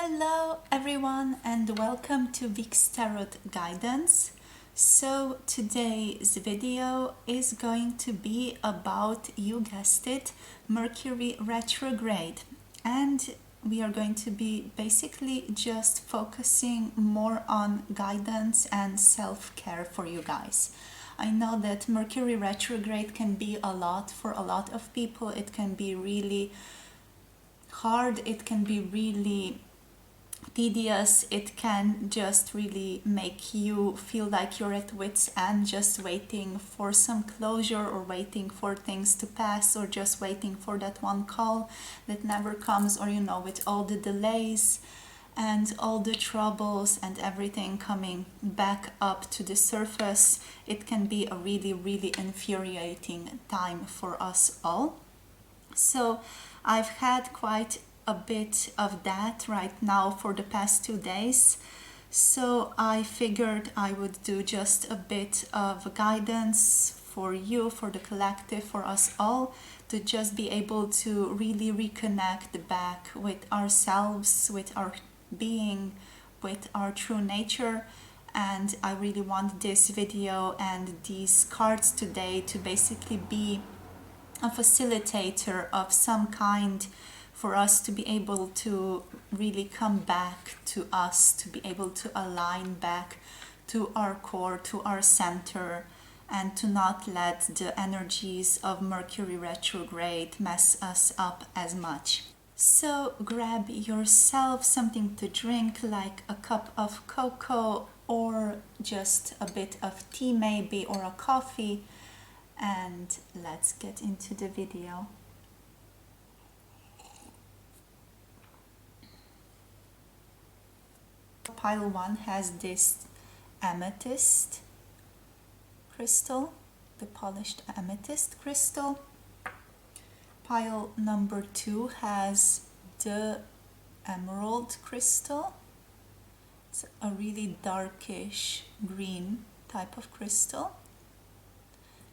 Hello everyone and welcome to Vic's Tarot Guidance. So today's video is going to be about, you guessed it, Mercury retrograde, and we are going to be basically just focusing more on guidance and self-care for you guys. I know that Mercury retrograde can be a lot for a lot of people. It can be really hard, it can be really tedious, it can just really make you feel like you're at wit's end, just waiting for some closure or waiting for things to pass or just waiting for that one call that never comes, or with all the delays and all the troubles and everything coming back up to the surface, it can be a really infuriating time for us all. So I've had quite a bit of that right now for the past 2 days, so I figured I would do just a bit of guidance for you, for the collective, for us all, to just be able to really reconnect back with ourselves, with our being, with our true nature. And I really want this video and these cards today to basically be a facilitator of some kind for us to be able to really come back to us, to be able to align back to our core, to our center, and to not let the energies of Mercury retrograde mess us up as much. So grab yourself something to drink, like a cup of cocoa or just a bit of tea maybe, or a coffee, and let's get into the video. Pile 1 has this amethyst crystal, the polished amethyst crystal. Pile number 2 has the emerald crystal. It's a really darkish green type of crystal.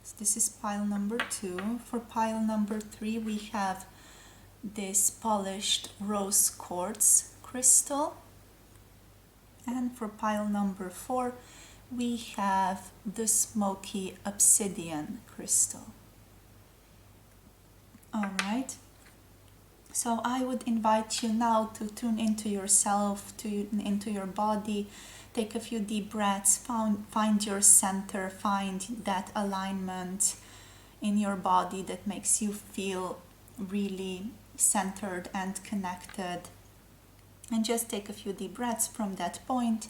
So this is pile number 2. For pile number 3 we have this polished rose quartz crystal. And for pile number 4 we have the smoky obsidian crystal. Alright, so I would invite you now to tune into yourself, into your body. Take a few deep breaths, find your center, find that alignment in your body that makes you feel really centered and connected. And just take a few deep breaths from that point,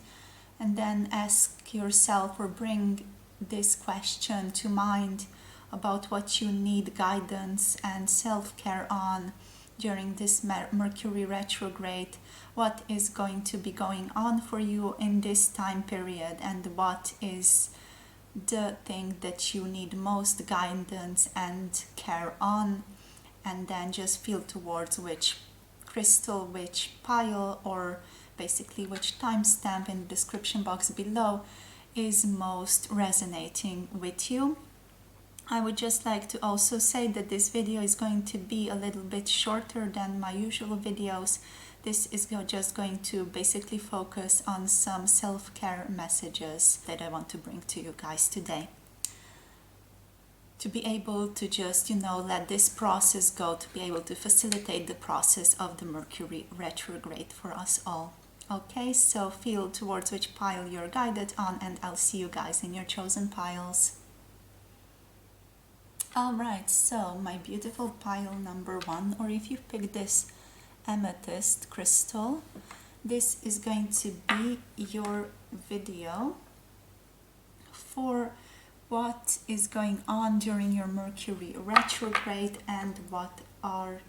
and then ask yourself or bring this question to mind about what you need guidance and self-care on during this Mercury retrograde. What is going to be going on for you in this time period, and what is the thing that you need most guidance and care on, and then just feel towards which crystal, which pile, or basically which timestamp in the description box below is most resonating with you. I would just like to also say that this video is going to be a little bit shorter than my usual videos. This is just going to basically focus on some self-care messages that I want to bring to you guys today, to be able to just, let this process go, to be able to facilitate the process of the Mercury retrograde for us all. Okay, so feel towards which pile you're guided on, and I'll see you guys in your chosen piles. Alright, so my beautiful pile number 1, or if you pick this amethyst crystal, this is going to be your video for what is going on during your Mercury retrograde and what are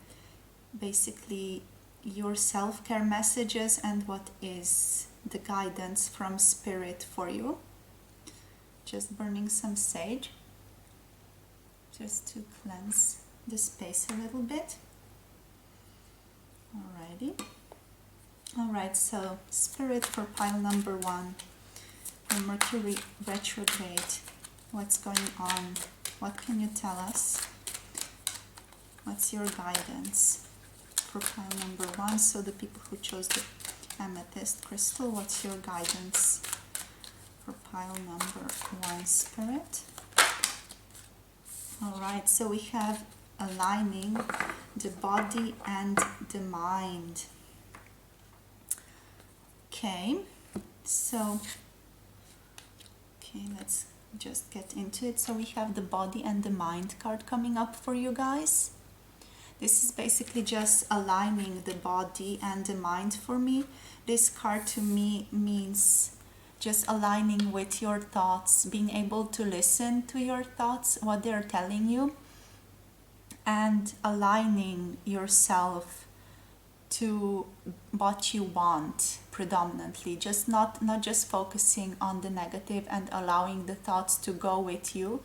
basically your self-care messages and what is the guidance from spirit for you. Just burning some sage just to cleanse the space a little bit. Alrighty. Alright, so spirit for pile number 1, the Mercury retrograde. What's going on? What can you tell us? What's your guidance for pile number 1? So the people who chose the Amethyst crystal, what's your guidance for pile number 1, Spirit? Alright, so we have aligning the body and the mind. Okay, so, let's just get into it. So we have the body and the mind card coming up for you guys. This is basically just aligning the body and the mind for me. This card to me means just aligning with your thoughts, being able to listen to your thoughts, what they're telling you, and aligning yourself to what you want predominantly. Just not just focusing on the negative and allowing the thoughts to go with you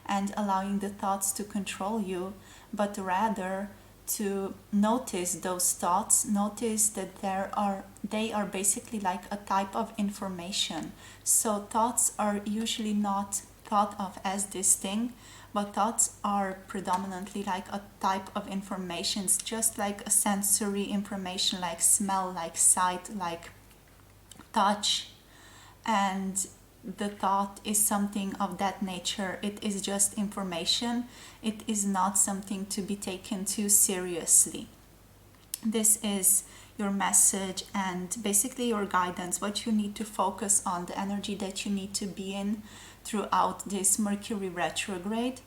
and allowing the thoughts to control you, but rather to notice those thoughts, notice that they are basically like a type of information. So thoughts are usually not thought of as this thing, but thoughts are predominantly like a type of information. It's just like a sensory information, like smell, like sight, like touch, and the thought is something of that nature. It is just information. It is not something to be taken too seriously. This is your message and basically your guidance, what you need to focus on, the energy that you need to be in throughout this Mercury retrograde.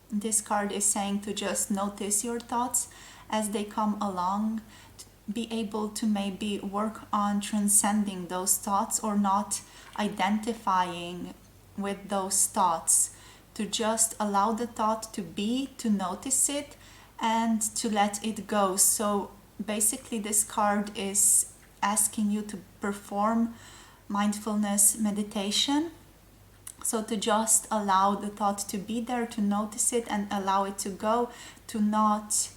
This card is saying to just notice your thoughts as they come along, be able to maybe work on transcending those thoughts or not identifying with those thoughts, to just allow the thought to be, to notice it and to let it go. So basically this card is asking you to perform mindfulness meditation. So to just allow the thought to be there, to notice it and allow it to go, to not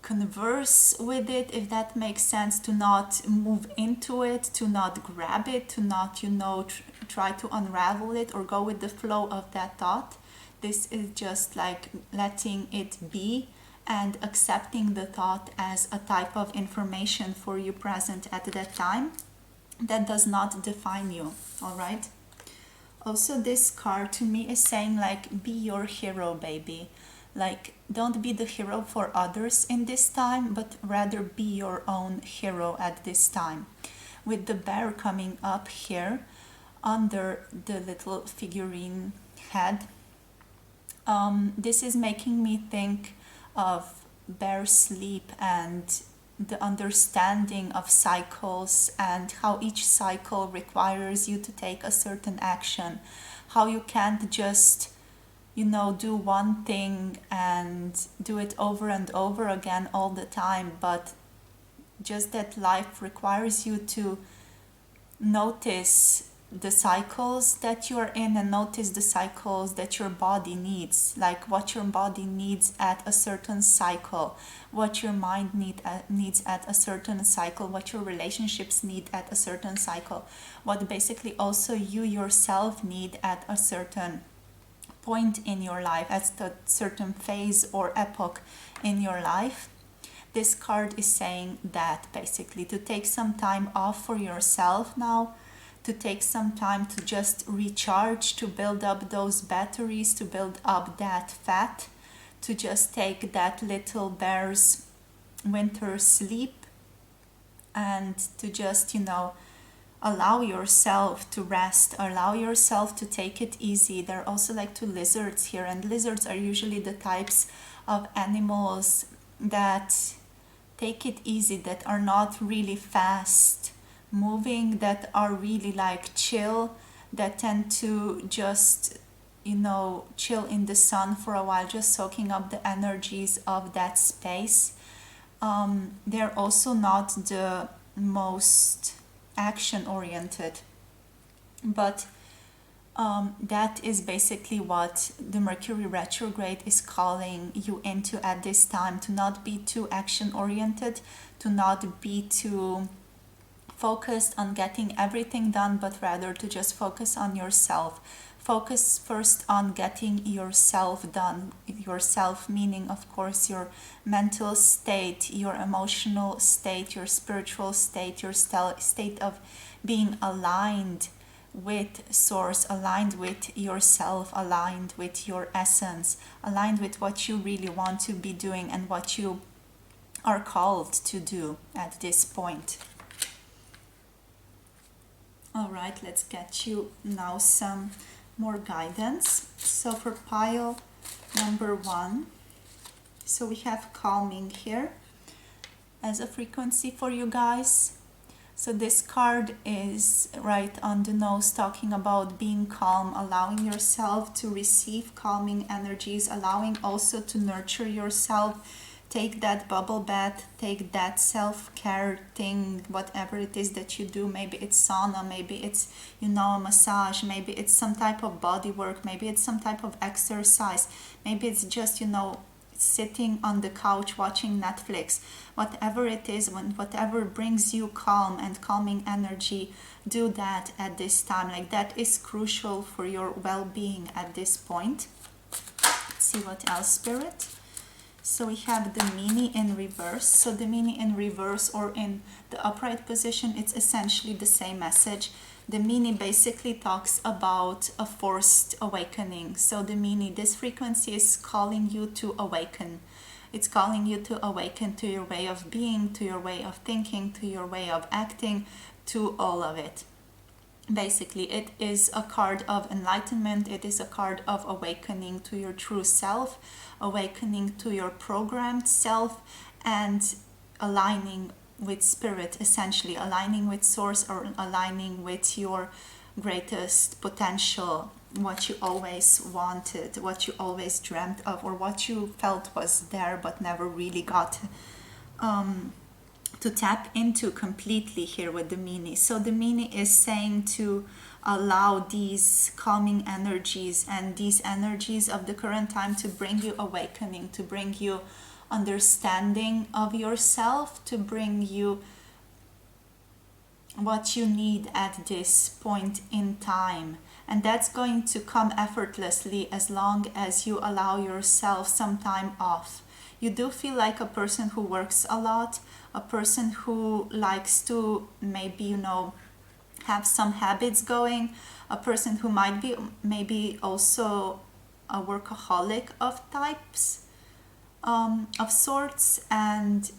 converse with it, if that makes sense, to not move into it, to not grab it, to not, try to unravel it or go with the flow of that thought. This is just like letting it be and accepting the thought as a type of information for you present at that time. That does not define you, all right? Also, this card to me is saying like, be your hero, baby. Like, don't be the hero for others in this time, but rather be your own hero at this time. With the bear coming up here under the little figurine head, this is making me think of bear sleep and the understanding of cycles and how each cycle requires you to take a certain action, how you can't just do one thing and do it over and over again all the time, but just that life requires you to notice the cycles that you are in and notice the cycles that your body needs, like what your body needs at a certain cycle, what your mind needs at a certain cycle, what your relationships need at a certain cycle, what basically also you yourself need at a certain point in your life, at a certain phase or epoch in your life. This card is saying that basically to take some time off for yourself now, to take some time to just recharge, to build up those batteries, to build up that fat, to just take that little bear's winter sleep and to just, allow yourself to rest, allow yourself to take it easy. There are also like 2 lizards here, and lizards are usually the types of animals that take it easy, that are not really fast moving, that are really like chill, that tend to just chill in the sun for a while, just soaking up the energies of that space. They're also not the most action oriented, but that is basically what the Mercury retrograde is calling you into at this time, to not be too action oriented, to not be too focused on getting everything done, but rather to just focus on yourself, focus first on getting yourself done. Yourself meaning, of course, your mental state, your emotional state, your spiritual state, your state of being aligned with source, aligned with yourself, aligned with your essence, aligned with what you really want to be doing and what you are called to do at this point. All right, let's get you now some more guidance. So for pile number 1, so we have calming here as a frequency for you guys. So this card is right on the nose, talking about being calm, allowing yourself to receive calming energies, allowing also to nurture yourself. Take that bubble bath, take that self-care thing, whatever it is that you do. Maybe it's sauna, maybe it's, a massage, maybe it's some type of body work, maybe it's some type of exercise, maybe it's just, sitting on the couch watching Netflix. Whatever it is, whatever brings you calm and calming energy, do that at this time. Like, that is crucial for your well-being at this point. Let's see what else, Spirit. So we have the meanie in reverse. So the meanie in reverse or in the upright position, it's essentially the same message. The meanie basically talks about a forced awakening. So the meanie, this frequency is calling you to awaken. It's calling you to awaken to your way of being, to your way of thinking, to your way of acting, to all of it. Basically, it is a card of enlightenment. It is a card of awakening to your true self, awakening to your programmed self, and aligning with spirit, essentially aligning with source, or aligning with your greatest potential, what you always wanted, what you always dreamt of, or what you felt was there but never really got to tap into completely here with the meanie. So the meanie is saying to allow these calming energies and these energies of the current time to bring you awakening, to bring you understanding of yourself, to bring you what you need at this point in time. And that's going to come effortlessly as long as you allow yourself some time off. You do feel like a person who works a lot, a person who likes to maybe, have some habits going, a person who might be maybe also a workaholic of types, of sorts. And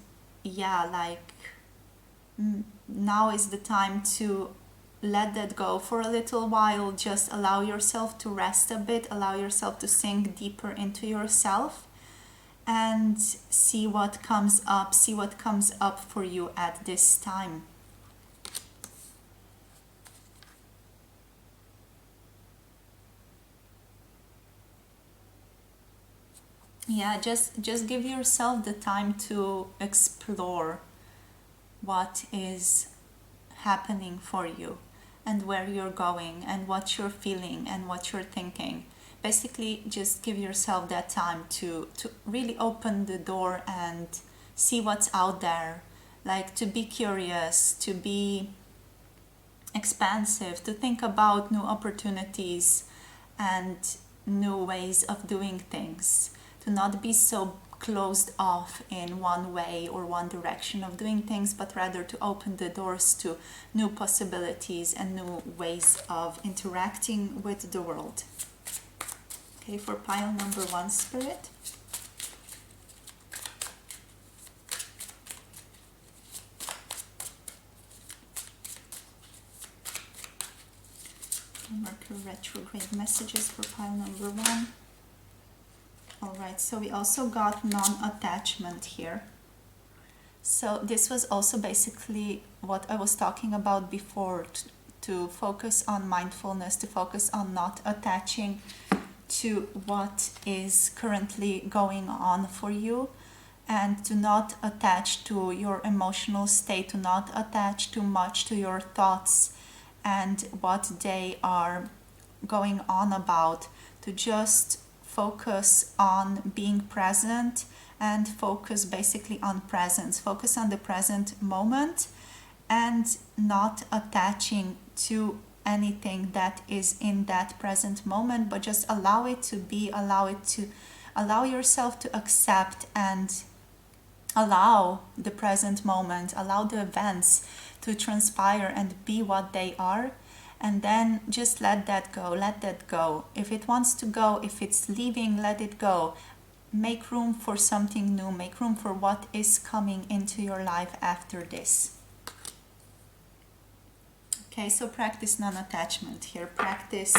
now is the time to let that go for a little while. Just allow yourself to rest a bit, allow yourself to sink deeper into yourself, and see what comes up for you at this time. Just give yourself the time to explore what is happening for you and where you're going and what you're feeling and what you're thinking. Basically, just give yourself that time to really open the door and see what's out there. Like, to be curious, to be expansive, to think about new opportunities and new ways of doing things. To not be so closed off in one way or one direction of doing things, but rather to open the doors to new possibilities and new ways of interacting with the world. Okay, for pile number 1, Spirit. Mercury retrograde messages for pile number 1. Alright, so we also got non-attachment here. So this was also basically what I was talking about before, to focus on mindfulness, to focus on not attaching to what is currently going on for you, and to not attach to your emotional state, to not attach too much to your thoughts and what they are going on about, to just focus on being present and focus basically on presence, focus on the present moment, and not attaching to anything that is in that present moment, but just allow it to be, allow yourself to accept and allow the present moment, allow the events to transpire and be what they are, and then just let that go, let that go. If it wants to go, if it's leaving, let it go. Make room for something new, make room for what is coming into your life after this. Okay, so practice non-attachment here, practice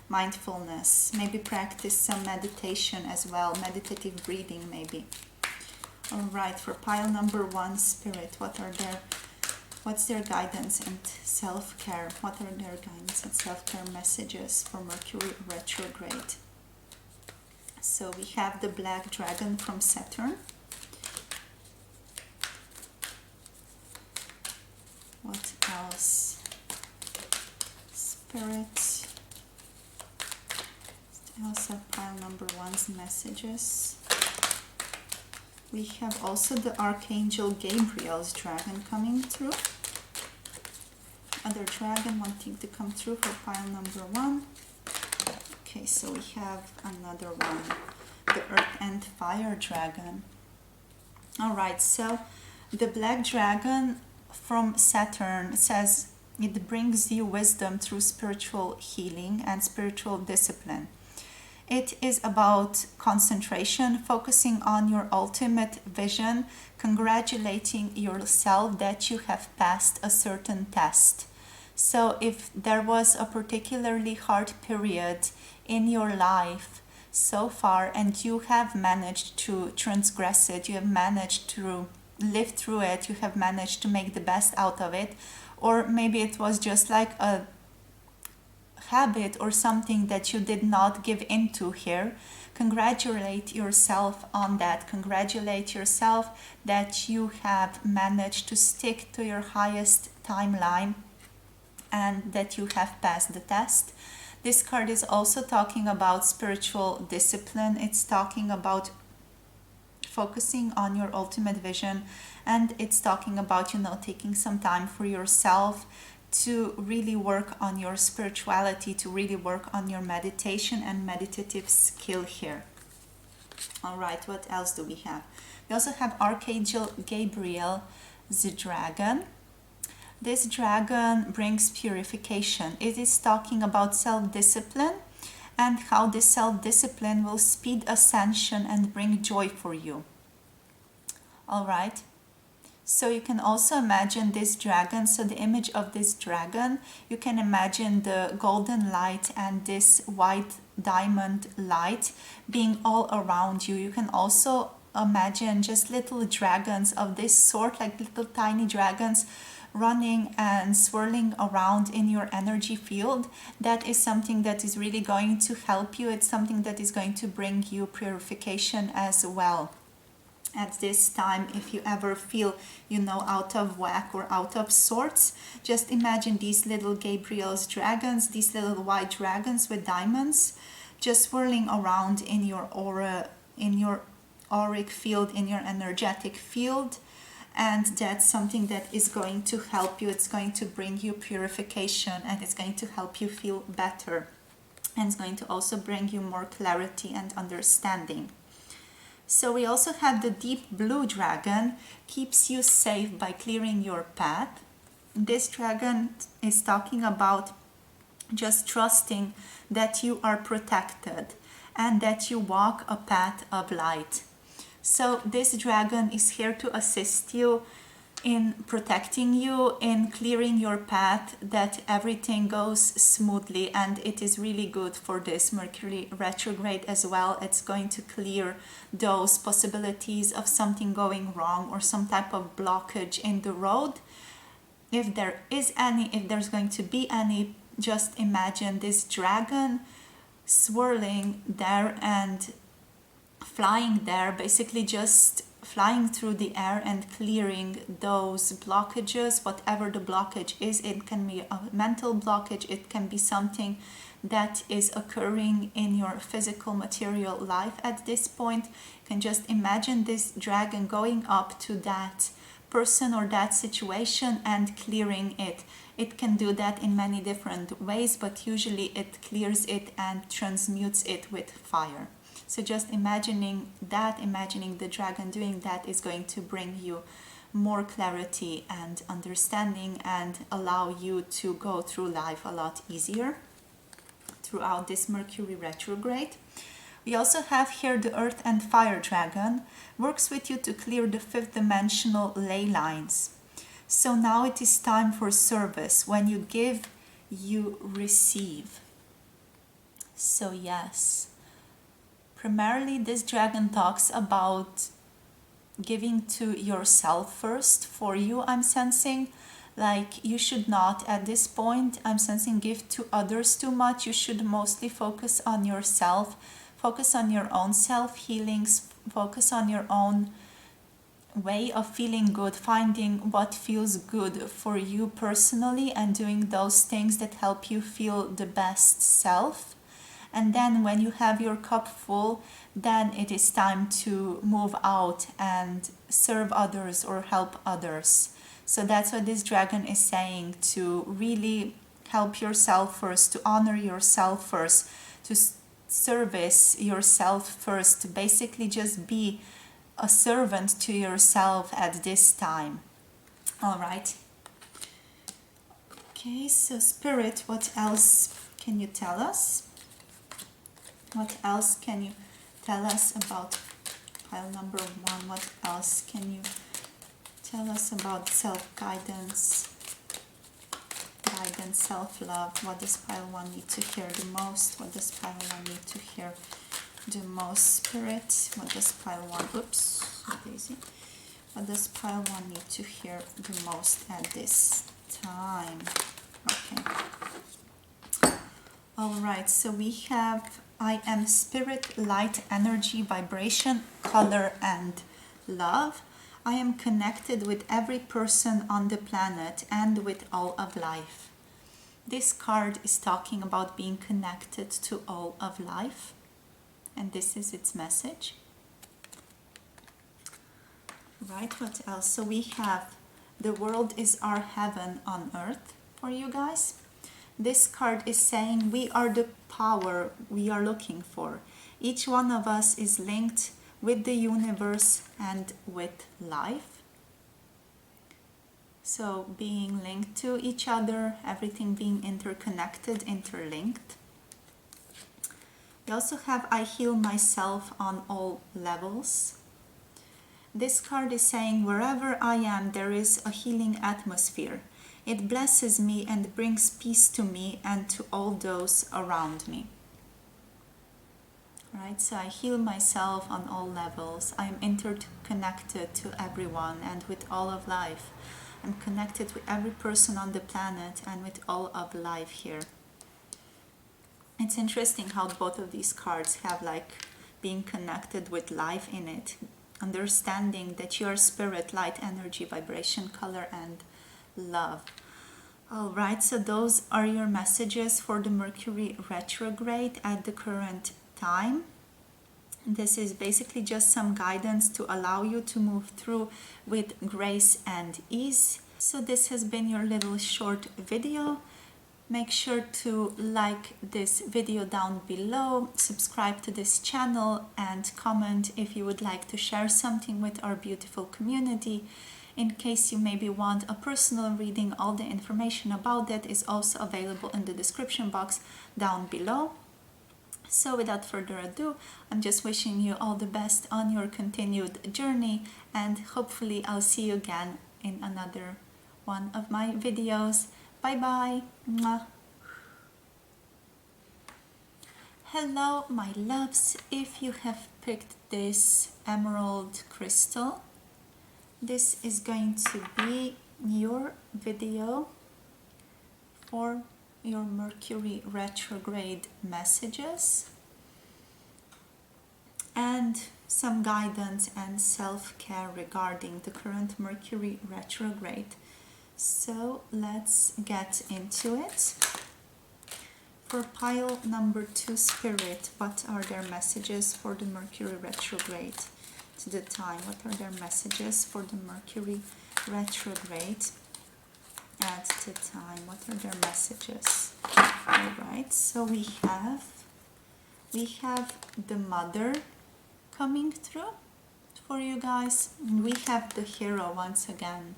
mindfulness, maybe practice some meditation as well, meditative breathing maybe. All right, for pile number 1, Spirit, what's their guidance and self-care? What are their guidance and self-care messages for Mercury retrograde? So we have the Black Dragon from Saturn. What else? Spirit. Also pile number 1's messages. We have also the Archangel Gabriel's dragon coming through. Other dragon wanting to come through for pile number 1. Okay, so we have another one, the Earth and Fire dragon. Alright, so the Black Dragon from Saturn says it brings you wisdom through spiritual healing and spiritual discipline. It is about concentration, focusing on your ultimate vision, congratulating yourself that you have passed a certain test. So if there was a particularly hard period in your life so far and you have managed to transgress it, you have managed to live through it, you have managed to make the best out of it, or maybe it was just like a habit or something that you did not give into here, congratulate yourself on that. Congratulate yourself that you have managed to stick to your highest timeline and that you have passed the test. This card is also talking about spiritual discipline. It's talking about focusing on your ultimate vision, and it's talking about, taking some time for yourself to really work on your spirituality, to really work on your meditation and meditative skill here. All right, what else do we have? We also have Archangel Gabriel, the dragon. This dragon brings purification. It is talking about self-discipline and how this self-discipline will speed ascension and bring joy for you. All right. So you can also imagine this dragon, so the image of this dragon, you can imagine the golden light and this white diamond light being all around you. You can also imagine just little dragons of this sort, like little tiny dragons running and swirling around in your energy field. That is something that is really going to help you. It's something that is going to bring you purification as well. At this time, if you ever feel, out of whack or out of sorts, just imagine these little Gabriel's dragons, these little white dragons with diamonds, just swirling around in your aura, in your auric field, in your energetic field. And that's something that is going to help you. It's going to bring you purification and it's going to help you feel better. And it's going to also bring you more clarity and understanding. So we also have the deep blue dragon, keeps you safe by clearing your path. This dragon is talking about just trusting that you are protected and that you walk a path of light. So this dragon is here to assist you in protecting you, in clearing your path, that everything goes smoothly, and it is really good for this Mercury retrograde as well. It's going to clear those possibilities of something going wrong or some type of blockage in the road. If there is any, if there's going to be any, just imagine this dragon swirling there and flying there, basically just flying through the air and clearing those blockages, whatever the blockage is. It can be a mental blockage, it can be something that is occurring in your physical material life at this point. You can just imagine this dragon going up to that person or that situation and clearing it. It can do that in many different ways, but usually it clears it and transmutes it with fire. So just imagining that, imagining the dragon doing that is going to bring you more clarity and understanding and allow you to go through life a lot easier throughout this Mercury retrograde. We also have here the Earth and Fire Dragon, works with you to clear the fifth dimensional ley lines. So now it is time for service. When you give, you receive. So yes, primarily this dragon talks about giving to yourself first. For you, I'm sensing, like, you should not at this point, I'm sensing, give to others too much. You should mostly focus on yourself. Focus on your own self-healings, focus on your own way of feeling good, finding what feels good for you personally and doing those things that help you feel the best self. And then when you have your cup full, then it is time to move out and serve others or help others. So that's what this dragon is saying, to really help yourself first, to honor yourself first, to service yourself first, to basically just be a servant to yourself at this time. All right. Okay, so Spirit, what else can you tell us? What else can you tell us about pile number 1? What else can you tell us about self-guidance? Guidance, self-love. What does pile 1 need to hear the most? What does pile 1 need to hear the most? Spirit, what does pile 1, oops, Daisy. What does pile 1 need to hear the most at this time? Okay. All right, so we have I am spirit, light, energy, vibration, color, and love. I am connected with every person on the planet and with all of life. This card is talking about being connected to all of life, and this is its message. Right, what else? So we have the world is our heaven on earth for you guys. This card is saying we are the power we are looking for. Each one of us is linked with the universe and with life. So being linked to each other, everything being interconnected, interlinked. We also have I heal myself on all levels. This card is saying wherever I am, there is a healing atmosphere. It blesses me and brings peace to me and to all those around me. Right, so I heal myself on all levels. I am interconnected to everyone and with all of life. I'm connected with every person on the planet and with all of life here. It's interesting how both of these cards have like being connected with life in it. Understanding that you are spirit, light, energy, vibration, color, and love. All right, so those are your messages for the Mercury retrograde at the current time. This is basically just some guidance to allow you to move through with grace and ease. So this has been your little short video. Make sure to like this video down below, subscribe to this channel, and comment if you would like to share something with our beautiful community. In case you maybe want a personal reading, all the information about that is also available in the description box down below. So without further ado, I'm just wishing you all the best on your continued journey, and hopefully I'll see you again in another one of my videos. Bye bye. Mwah. Hello my loves, if you have picked this emerald crystal, this is going to be your video for your Mercury retrograde messages and some guidance and self-care regarding the current Mercury retrograde. So let's get into it. For pile number 2, Spirit, what are their messages for the Mercury retrograde to the time? What are their messages for the Mercury retrograde at the time. What are their messages? All right, so we have the Mother coming through for you guys. We have the Hero once again.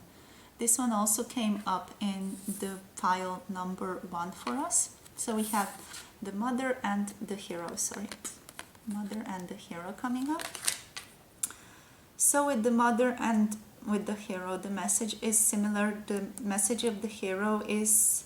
This one also came up in the pile number 1 for us. So we have the Mother and the Hero, Mother and the Hero coming up. So with the Mother and with the Hero, the message is similar. The message of the Hero is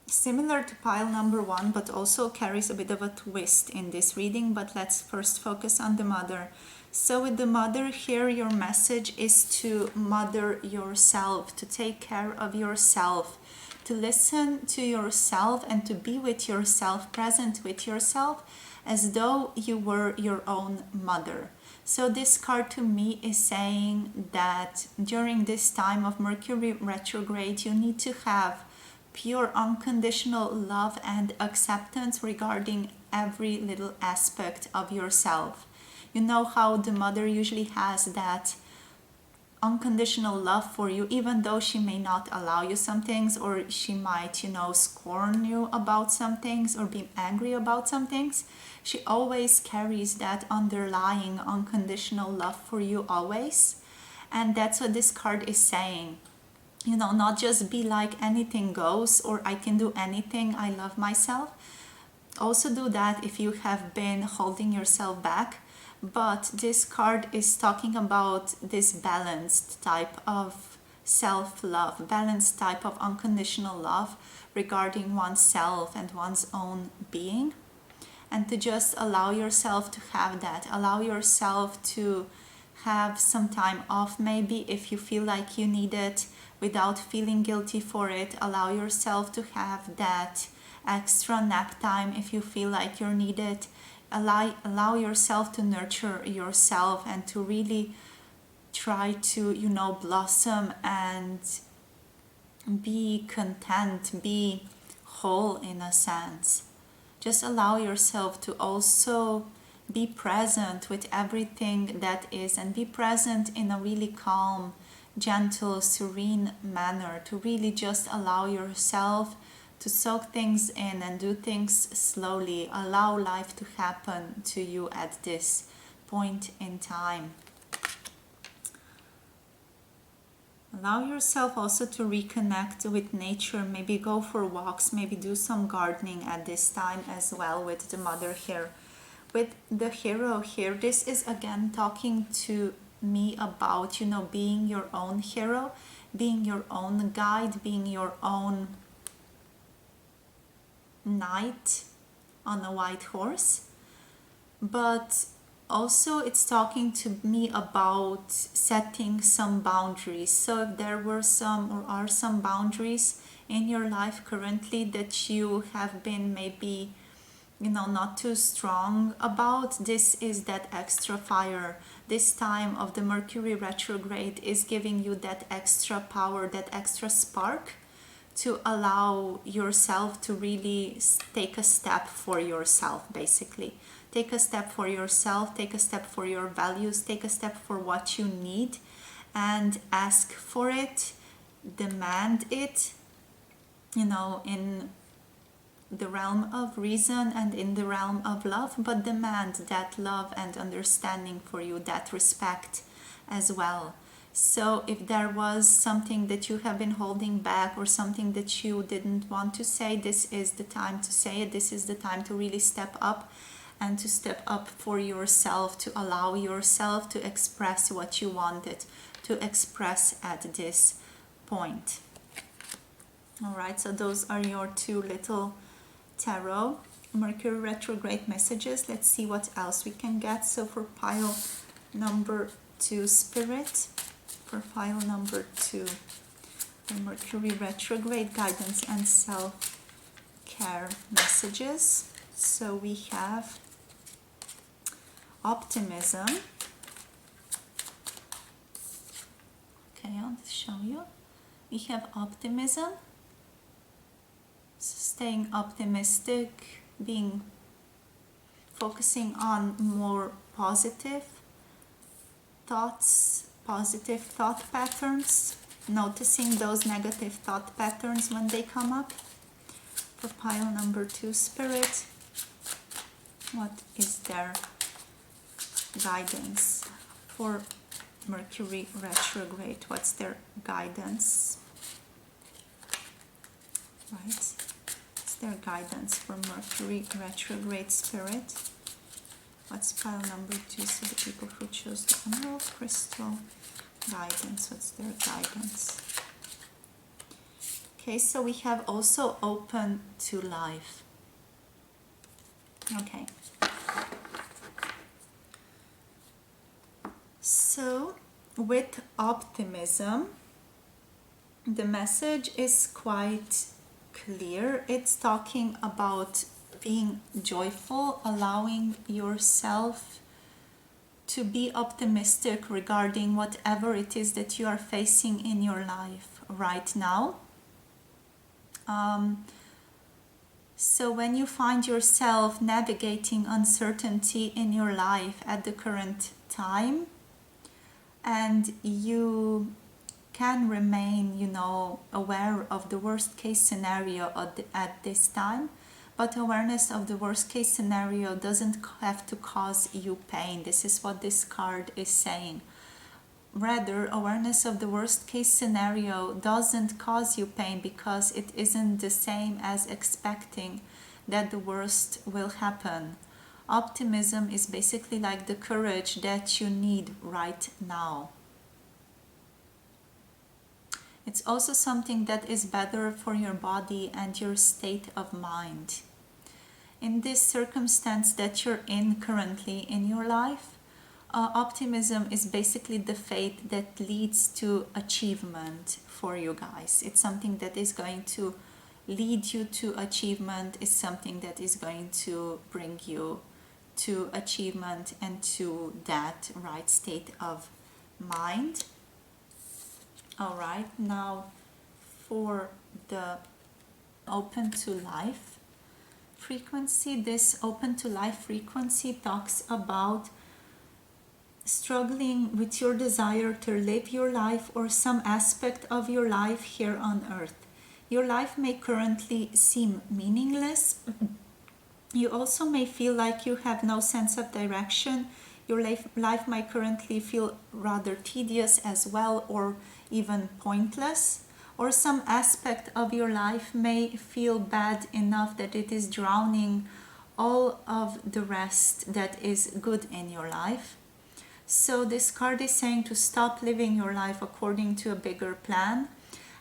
similar to pile number 1, but also carries a bit of a twist in this reading. But let's first focus on the Mother. So with the Mother here, your message is to mother yourself, to take care of yourself, to listen to yourself and to be with yourself, present with yourself, as though you were your own mother. So this card to me is saying that during this time of Mercury retrograde, you need to have pure unconditional love and acceptance regarding every little aspect of yourself. You know how the Mother usually has that unconditional love for you, even though she may not allow you some things, or she might, scorn you about some things or be angry about some things. She always carries that underlying unconditional love for you always. And that's what this card is saying. Not just be like anything goes or I can do anything, I love myself. Also do that if you have been holding yourself back. But this card is talking about this balanced type of self-love, balanced type of unconditional love regarding oneself and one's own being. And to just allow yourself to have that. Allow yourself to have some time off maybe if you feel like you need it without feeling guilty for it. Allow yourself to have that extra nap time if you feel like you're needed. Allow yourself to nurture yourself and to really try to, blossom and be content, be whole in a sense. Just allow yourself to also be present with everything that is, and be present in a really calm, gentle, serene manner, to really just allow yourself to soak things in and do things slowly. Allow life to happen to you at this point in time. Allow yourself also to reconnect with nature. Maybe go for walks, maybe do some gardening at this time as well with the Mother here. With the Hero here, this is again talking to me about, being your own hero, being your own guide, being your own knight on a white horse. But also it's talking to me about setting some boundaries. So if there were some or are some boundaries in your life currently that you have been maybe not too strong about, this is that extra fire. This time of the Mercury retrograde is giving you that extra power, that extra spark to allow yourself to really take a step for yourself, basically. Take a step for yourself, take a step for your values, take a step for what you need, and ask for it, demand it, in the realm of reason and in the realm of love, but demand that love and understanding for you, that respect as well. So if there was something that you have been holding back or something that you didn't want to say, this is the time to say it. This is the time to really step up and to step up for yourself, to allow yourself to express what you wanted to express at this point. All right, so those are your two little tarot Mercury retrograde messages. Let's see what else we can get. So for pile number 2, Spirit, for pile number 2, the Mercury retrograde guidance and self-care messages. So we have optimism. Okay, I'll show you. We have optimism, staying optimistic, focusing on more positive thoughts, positive thought patterns, noticing those negative thought patterns when they come up. For pile number 2, Spirit, what is their guidance for Mercury retrograde? What's their guidance? Right? What's their guidance for Mercury retrograde, Spirit? What's pile number 2? So the people who chose the Emerald Crystal guidance. What's their guidance? Okay, so we have also open to life. Okay. So with optimism, the message is quite clear. It's talking about being joyful, allowing yourself to be optimistic regarding whatever it is that you are facing in your life right now. So when you find yourself navigating uncertainty in your life at the current time, and you can remain, aware of the worst case scenario at this time, but awareness of the worst case scenario doesn't have to cause you pain. This is what this card is saying. Rather, awareness of the worst case scenario doesn't cause you pain because it isn't the same as expecting that the worst will happen. Optimism is basically like the courage that you need right now. It's also something that is better for your body and your state of mind. In this circumstance that you're in currently in your life, optimism is basically the faith that leads to achievement for you guys. It's something that is going to lead you to achievement. It's something that is going to bring you to achievement and to that right state of mind. All right, now for the open to life frequency, this open to life frequency talks about struggling with your desire to live your life or some aspect of your life here on earth. Your life may currently seem meaningless. You also may feel like you have no sense of direction. Your life might currently feel rather tedious as well, or even pointless. Or some aspect of your life may feel bad enough that it is drowning all of the rest that is good in your life. So this card is saying to stop living your life according to a bigger plan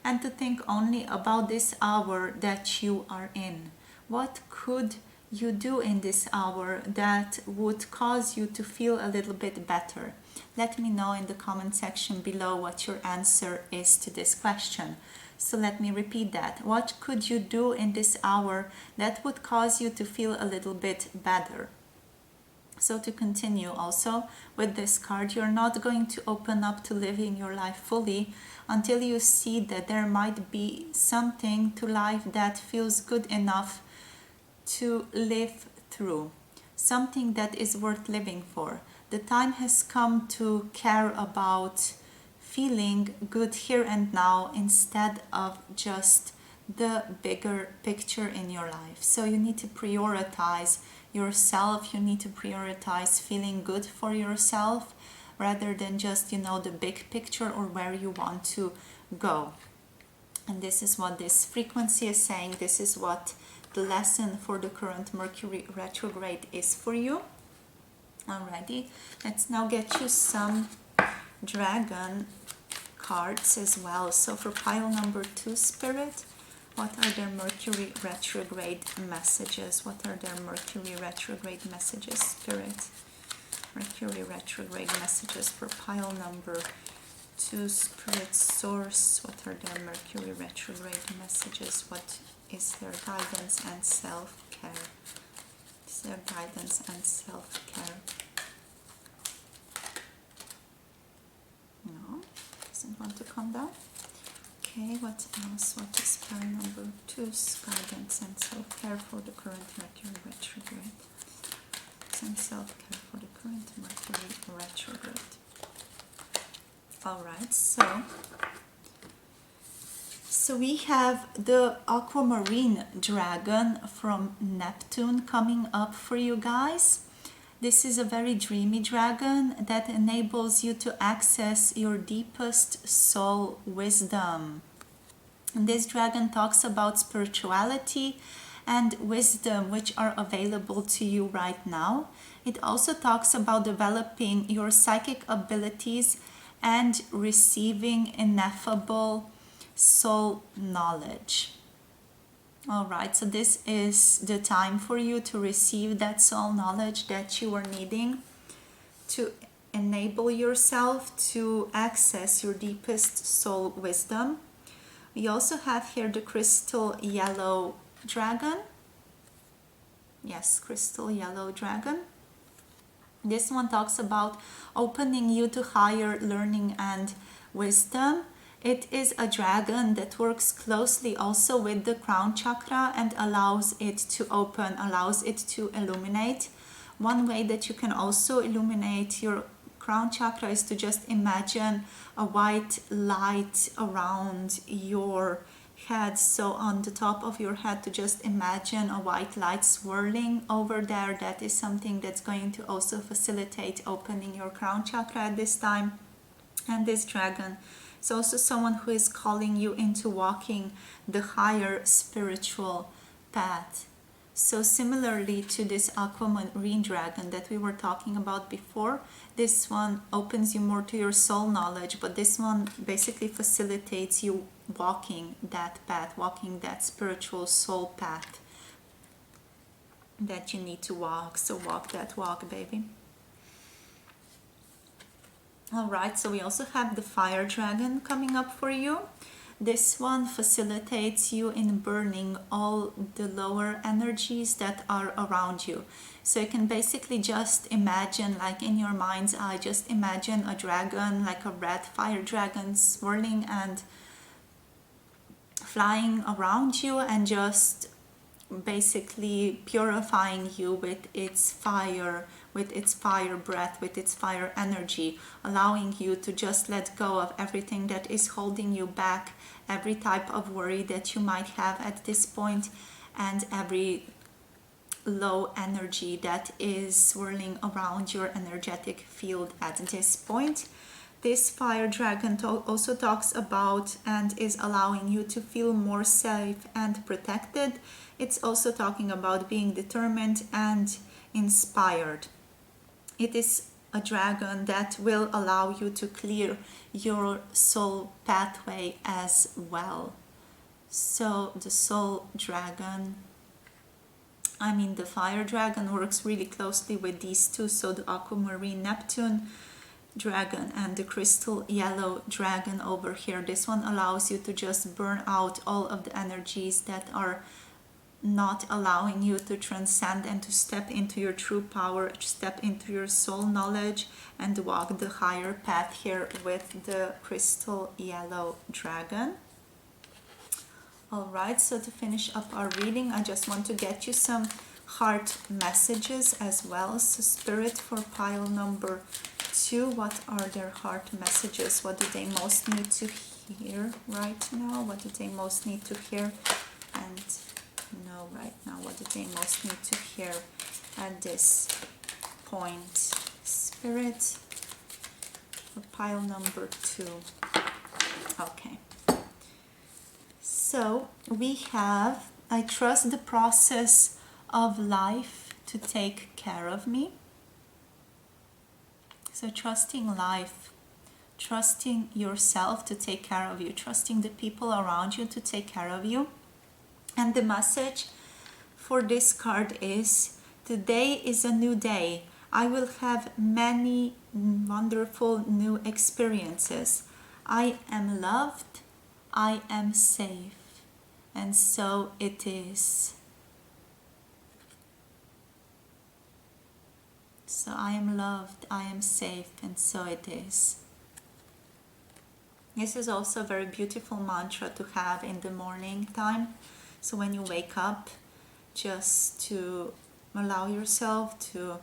and to think only about this hour that you are in. What could you do in this hour that would cause you to feel a little bit better? Let me know in the comment section below what your answer is to this question. So let me repeat that. What could you do in this hour that would cause you to feel a little bit better? So to continue also with this card, you're not going to open up to living your life fully until you see that there might be something to life that feels good enough to live through, something that is worth living for. The time has come to care about feeling good here and now instead of just the bigger picture in your life. So you need to prioritize yourself. You need to prioritize feeling good for yourself rather than just, the big picture or where you want to go. And this is what this frequency is saying. This is what the lesson for the current Mercury retrograde is for you. Alrighty, let's now get you some dragon cards as well. So for pile number 2, Spirit, what are their Mercury retrograde messages? What are their Mercury retrograde messages, Spirit? Mercury retrograde messages for pile number 2, Spirit Source. What are their Mercury retrograde messages? What is their guidance and self-care? Is their guidance and self-care? No, doesn't want to come down. Okay, what else? What is pile number 2's guidance and self-care for the current Mercury retrograde? And self-care for the current Mercury retrograde. All right, so we have the aquamarine dragon from Neptune coming up for you guys. This is a very dreamy dragon that enables you to access your deepest soul wisdom. And this dragon talks about spirituality and wisdom which are available to you right now. It also talks about developing your psychic abilities and receiving ineffable soul knowledge. All right, so this is the time for you to receive that soul knowledge that you are needing to enable yourself to access your deepest soul wisdom. We also have here the crystal yellow dragon. Yes, crystal yellow dragon. This one talks about opening you to higher learning and wisdom. It is a dragon that works closely also with the crown chakra and allows it to open, allows it to illuminate. One way that you can also illuminate your crown chakra is to just imagine a white light around your head. So on the top of your head, to just imagine a white light swirling over there. That is something that's going to also facilitate opening your crown chakra at this time. And this dragon is also someone who is calling you into walking the higher spiritual path. So similarly to this aquamarine dragon that we were talking about before, this one opens you more to your soul knowledge, but this one basically facilitates you walking that path, walking that spiritual soul path that you need to walk. So walk that walk, baby. All right, so we also have the fire dragon coming up for you. This one facilitates you in burning all the lower energies that are around you. So you can basically just imagine, like in your mind's eye, just imagine a dragon, like a red fire dragon, swirling and flying around you and just basically purifying you with its fire breath, with its fire energy, allowing you to just let go of everything that is holding you back, every type of worry that you might have at this point, and every low energy that is swirling around your energetic field at this point. This fire dragon also talks about and is allowing you to feel more safe and protected. It's also talking about being determined and inspired. It is a dragon that will allow you to clear your soul pathway as well. So the soul dragon, the fire dragon works really closely with these two. So the aquamarine Neptune dragon and the crystal yellow dragon over here. This one allows you to just burn out all of the energies that are not allowing you to transcend and to step into your true power, step into your soul knowledge and walk the higher path here with the crystal yellow dragon. All right, so to finish up our reading, I just want to get you some heart messages as well. So Spirit, for pile number 2, what are their heart messages? What do they most need to hear right now? What do they most need to hear and know right now? What do they most need to hear at this point? Spirit, for pile number 2. Okay. So we have, I trust the process of life to take care of me. So trusting life, trusting yourself to take care of you, trusting the people around you to take care of you. And the message for this card is, today is a new day. I will have many wonderful new experiences. I am loved. I am safe. And so it is. So I am loved, I am safe, and so it is. This is also a very beautiful mantra to have in the morning time. So when you wake up, just to allow yourself to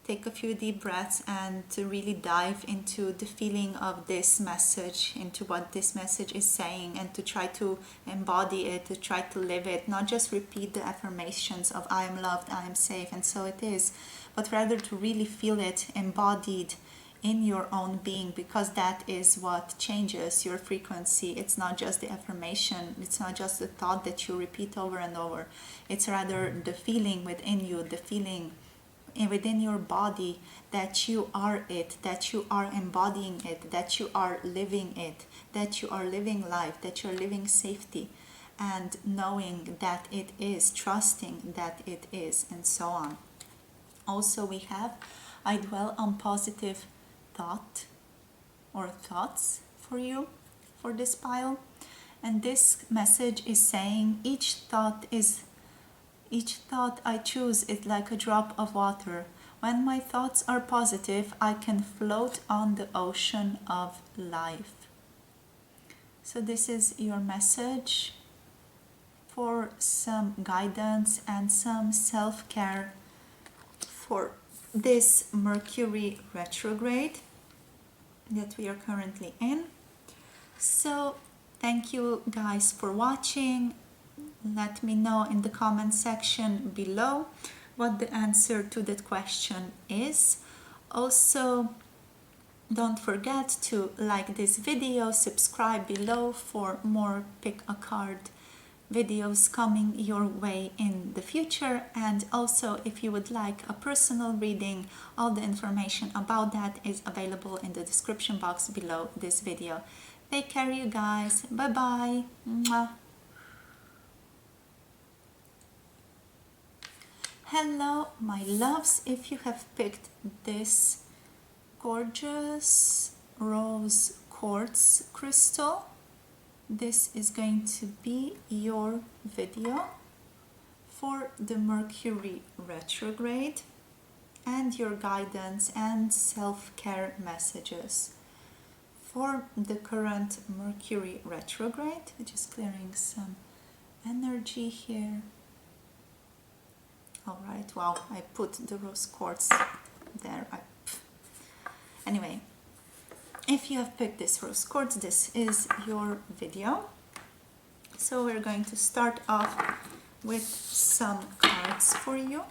take a few deep breaths and to really dive into the feeling of this message, into what this message is saying, and to try to embody it, to try to live it, not just repeat the affirmations of I am loved, I am safe, and so it is, but rather to really feel it embodied in your own being, because that is what changes your frequency. It's not just the affirmation, it's not just the thought that you repeat over and over, it's rather the feeling within you, the feeling within your body that you are it, that you are embodying it, that you are living it, that you are living life, that you're living safety, and knowing that it is, trusting that it is, and so on. Also, we have I dwell on positive thought or thoughts for you for this pile, and this message is saying each thought I choose is like a drop of water. When my thoughts are positive, I can float on the ocean of life. So this is your message for some guidance and some self-care for this Mercury retrograde that we are currently in. So thank you guys for watching. Let me know in the comment section below what the answer to that question is. Also, don't forget to like this video, subscribe below for more pick a card videos coming your way in the future. And also, if you would like a personal reading, all the information about that is available in the description box below this video. Take care, you guys. Bye bye. Mwah. Hello, my loves. If you have picked this gorgeous rose quartz crystal, this is going to be your video for the Mercury retrograde and your guidance and self-care messages for the current Mercury retrograde. Just clearing some energy here. All right, wow, I put the rose quartz there. Anyway, if you have picked this rose quartz, this is your video. So we're going to start off with some cards for you.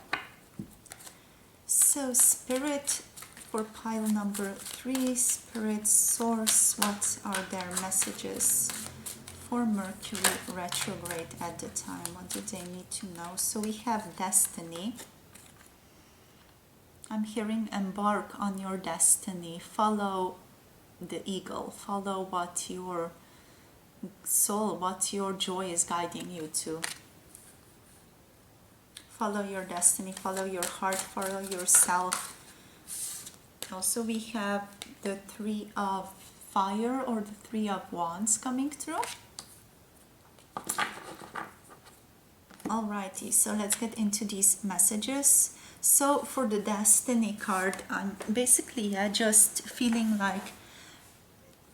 So Spirit, for pile number 3, Spirit, Source, what are their messages for Mercury retrograde at the time? What do they need to know? So we have Destiny. I'm hearing embark on your destiny. Follow the eagle. Follow what your soul, what your joy is guiding you to. Follow your destiny, follow your heart, follow yourself. Also, we have the 3 of Fire or the 3 of Wands coming through. Alrighty, so let's get into these messages. So for the Destiny card, I'm basically just feeling like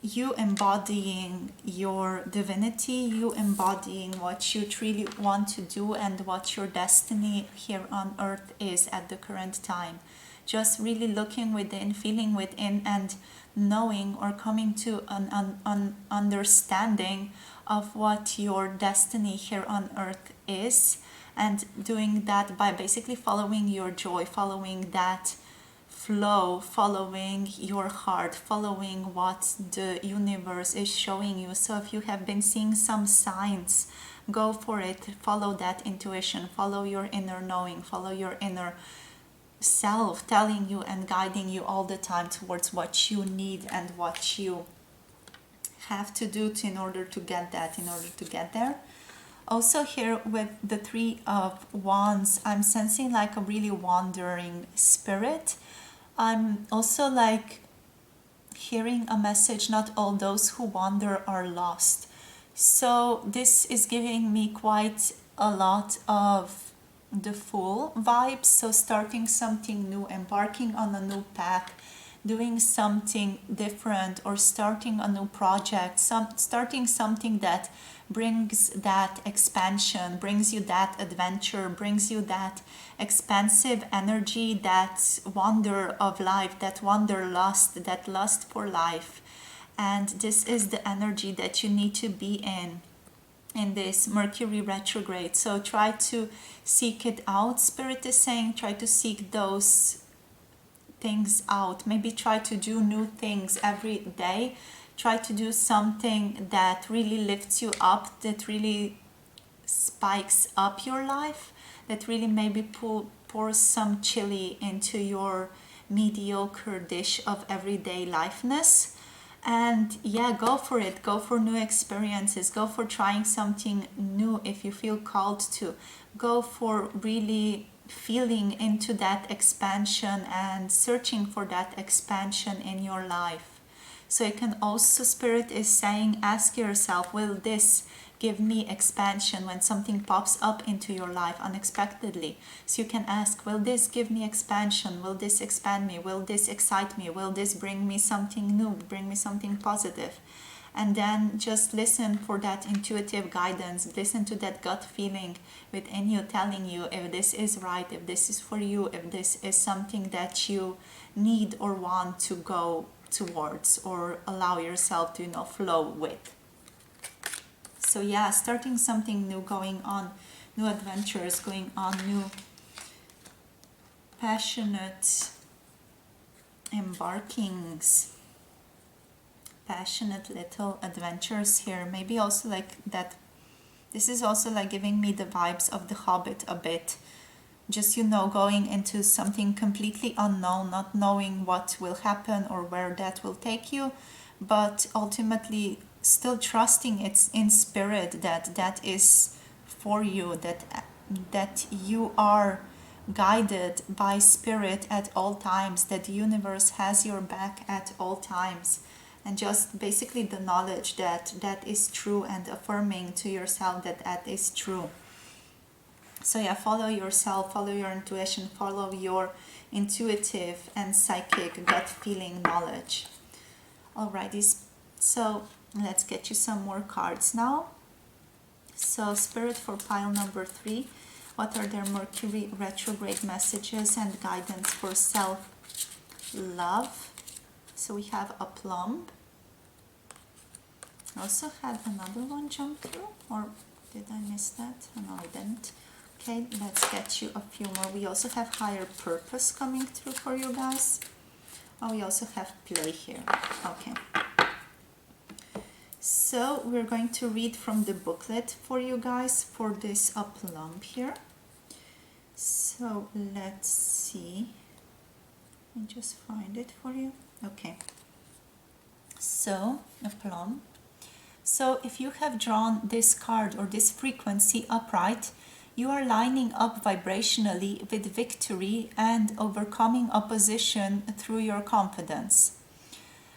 you embodying your divinity, you embodying what you truly want to do and what your destiny here on earth is at the current time. Just really looking within, feeling within, and knowing or coming to an understanding of what your destiny here on earth is, and doing that by basically following your joy, following that flow, following your heart, following what the universe is showing you. So if you have been seeing some signs, go for it, follow that intuition, follow your inner knowing, follow your inner self telling you and guiding you all the time towards what you need and what you have to do in order to get that, in order to get there. Also here with the 3 of Wands, I'm sensing like a really wandering spirit. I'm also like hearing a message, not all those who wander are lost. So this is giving me quite a lot of the Fool vibes. So starting something new, embarking on a new path, doing something different, or starting a new project, starting something that brings that expansion, brings you that adventure, brings you that expansive energy, that wonder of life, that wanderlust, that lust for life. And this is the energy that you need to be in this Mercury retrograde. So try to seek it out. Spirit is saying try to seek those things out. Maybe try to do new things every day. Try to do something that really lifts you up, that really spikes up your life, that really maybe pours some chili into your mediocre dish of everyday lifeness. And yeah, go for it. Go for new experiences. Go for trying something new if you feel called to. Go for really feeling into that expansion and searching for that expansion in your life. So it can also, Spirit is saying, ask yourself, will this give me expansion when something pops up into your life unexpectedly? So you can ask, will this give me expansion? Will this expand me? Will this excite me? Will this bring me something new, bring me something positive? And then just listen for that intuitive guidance. Listen to that gut feeling within you telling you if this is right, if this is for you, if this is something that you need or want to go towards or allow yourself to flow with. So yeah, starting something new, going on new adventures, going on new passionate embarkings, passionate little adventures here. Maybe also like that, this is also like giving me the vibes of The Hobbit a bit. Just, going into something completely unknown, not knowing what will happen or where that will take you, but ultimately still trusting it's in spirit that is for you, that you are guided by spirit at all times, that the universe has your back at all times. And just basically the knowledge that that is true, and affirming to yourself that that is true. So yeah, follow yourself, follow your intuition, follow your intuitive and psychic gut feeling knowledge. Alrighty, so let's get you some more cards now. So Spirit, for pile number 3, what are their Mercury retrograde messages and guidance for self-love? So we have a plum. I also had another one jump through, or did I miss that? Oh, no, I didn't. Okay, let's get you a few more. We also have higher purpose coming through for you guys. Oh, we also have play here. Okay. So we're going to read from the booklet for you guys for this plum here. So let's see. Let me just find it for you. Okay. So a plum. So if you have drawn this card or this frequency upright, you are lining up vibrationally with victory and overcoming opposition through your confidence.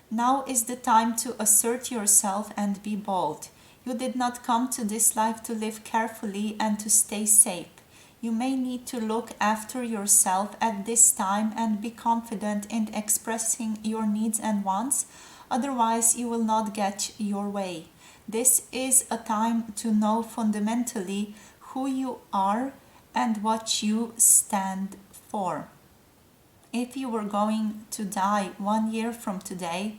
Now is the time to assert yourself and be bold. You did not come to this life to live carefully and to stay safe. You may need to look after yourself at this time and be confident in expressing your needs and wants, otherwise you will not get your way. This is a time to know fundamentally who you are and what you stand for. If you were going to die 1 year from today,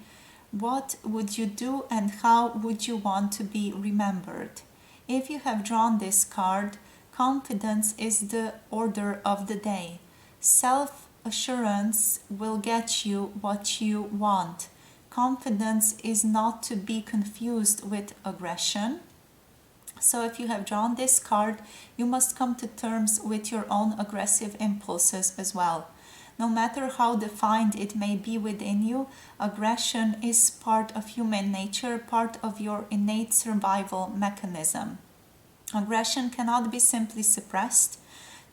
what would you do and how would you want to be remembered? If you have drawn this card, confidence is the order of the day. Self-assurance will get you what you want. Confidence is not to be confused with aggression. So if you have drawn this card, you must come to terms with your own aggressive impulses as well. No matter how defined it may be within you, aggression is part of human nature, part of your innate survival mechanism. Aggression cannot be simply suppressed.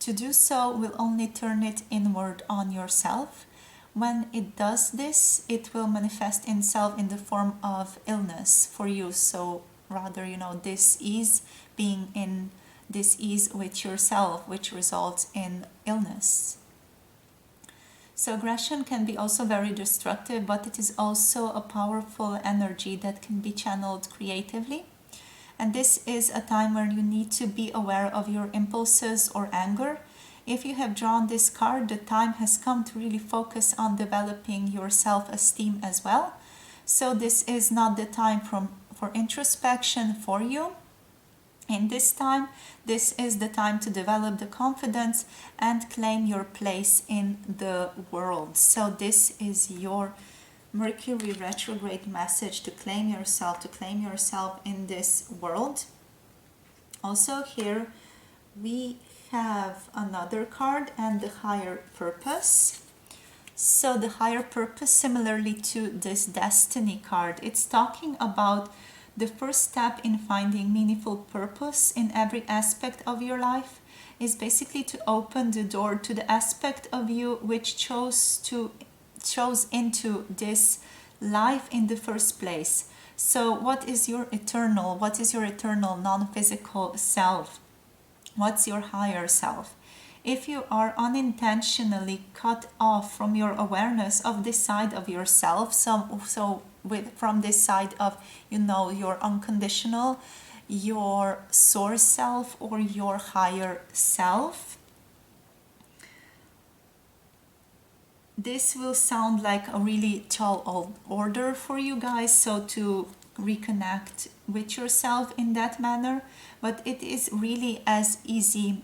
To do so will only turn it inward on yourself. When it does this, it will manifest itself in the form of illness for you. So rather, dis-ease, being in dis-ease with yourself, which results in illness. So aggression can be also very destructive, but it is also a powerful energy that can be channeled creatively. And this is a time where you need to be aware of your impulses or anger. If you have drawn this card, the time has come to really focus on developing your self-esteem as well. So this is not the time for introspection for you. In this time, this is the time to develop the confidence and claim your place in the world. So this is your Mercury retrograde message, to claim yourself in this world. Also here we have another card, and the higher purpose. So the higher purpose, similarly to this destiny card, it's talking about the first step in finding meaningful purpose in every aspect of your life is basically to open the door to the aspect of you which chose into this life in the first place. So what is your eternal non-physical self? What's your higher self? If you are unintentionally cut off from your awareness of this side of yourself, from this side of, your unconditional, your source self, or your higher self, this will sound like a really tall order for you guys, so to reconnect with yourself in that manner, but it is really as easy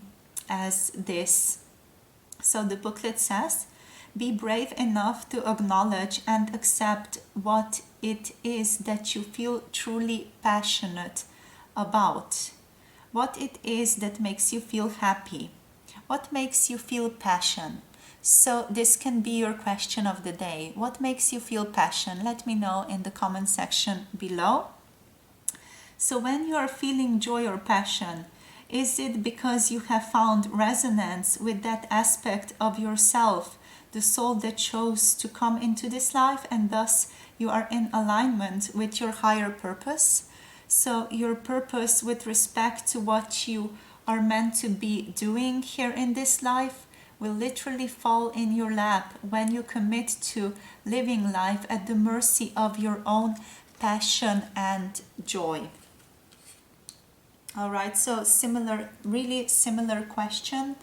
as this. So the booklet says, be brave enough to acknowledge and accept what it is that you feel truly passionate about, what it is that makes you feel happy, what makes you feel passion. So this can be your question of the day. What makes you feel passion? Let me know in the comment section below. So when you are feeling joy or passion, is it because you have found resonance with that aspect of yourself, the soul that chose to come into this life, and thus you are in alignment with your higher purpose? So your purpose with respect to what you are meant to be doing here in this life will literally fall in your lap when you commit to living life at the mercy of your own passion and joy. All right, so really similar question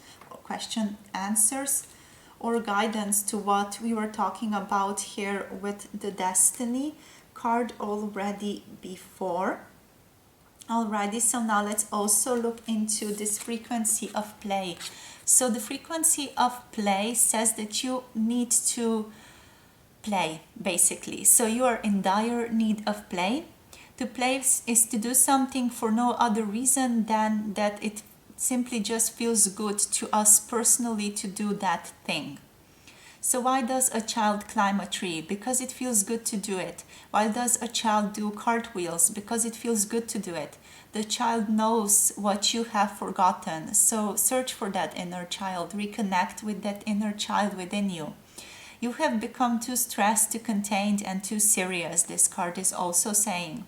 answers or guidance to what we were talking about here with the Destiny card already before. Alrighty, so now let's also look into this frequency of play. So the frequency of play says that you need to play, basically. So you are in dire need of play. To play is to do something for no other reason than that it simply just feels good to us personally to do that thing. So why does a child climb a tree? Because it feels good to do it. Why does a child do cartwheels? Because it feels good to do it. The child knows what you have forgotten. So search for that inner child. Reconnect with that inner child within you. You have become too stressed to contain and too serious, this card is also saying.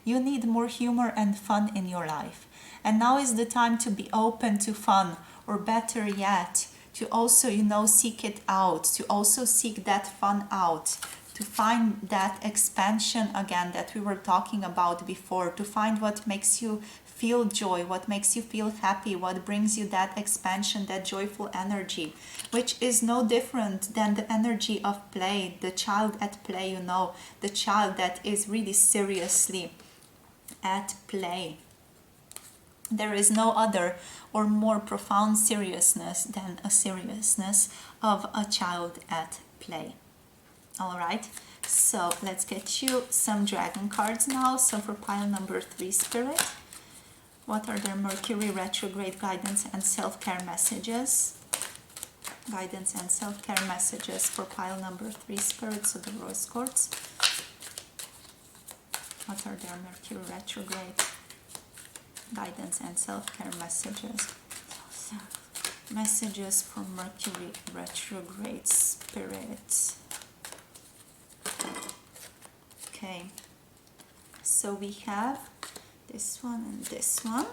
You need more humor and fun in your life. And now is the time to be open to fun, or better yet, to also, seek it out, to also seek that fun out, to find that expansion again that we were talking about before, to find what makes you feel joy, what makes you feel happy, what brings you that expansion, that joyful energy, which is no different than the energy of play, the child at play, the child that is really seriously at play. There is no other or more profound seriousness than a seriousness of a child at play. All right, so let's get you some dragon cards now. So for pile number 3, Spirit, what are their Mercury retrograde guidance and self-care messages? Guidance and self-care messages for pile number 3, Spirit, so the Rose Quartz. What are their Mercury retrograde guidance and self-care messages? Messages for Mercury retrograde, Spirit. Okay, so we have this one and this one.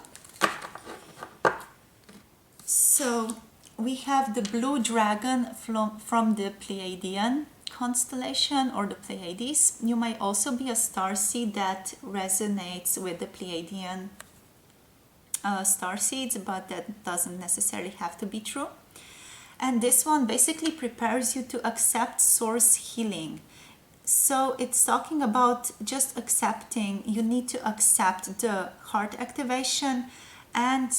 So we have the blue dragon from the Pleiadian constellation or the Pleiades. You might also be a starseed that resonates with the Pleiadian starseeds, but that doesn't necessarily have to be true. And this one basically prepares you to accept source healing. So it's talking about just accepting. You need to accept the heart activation and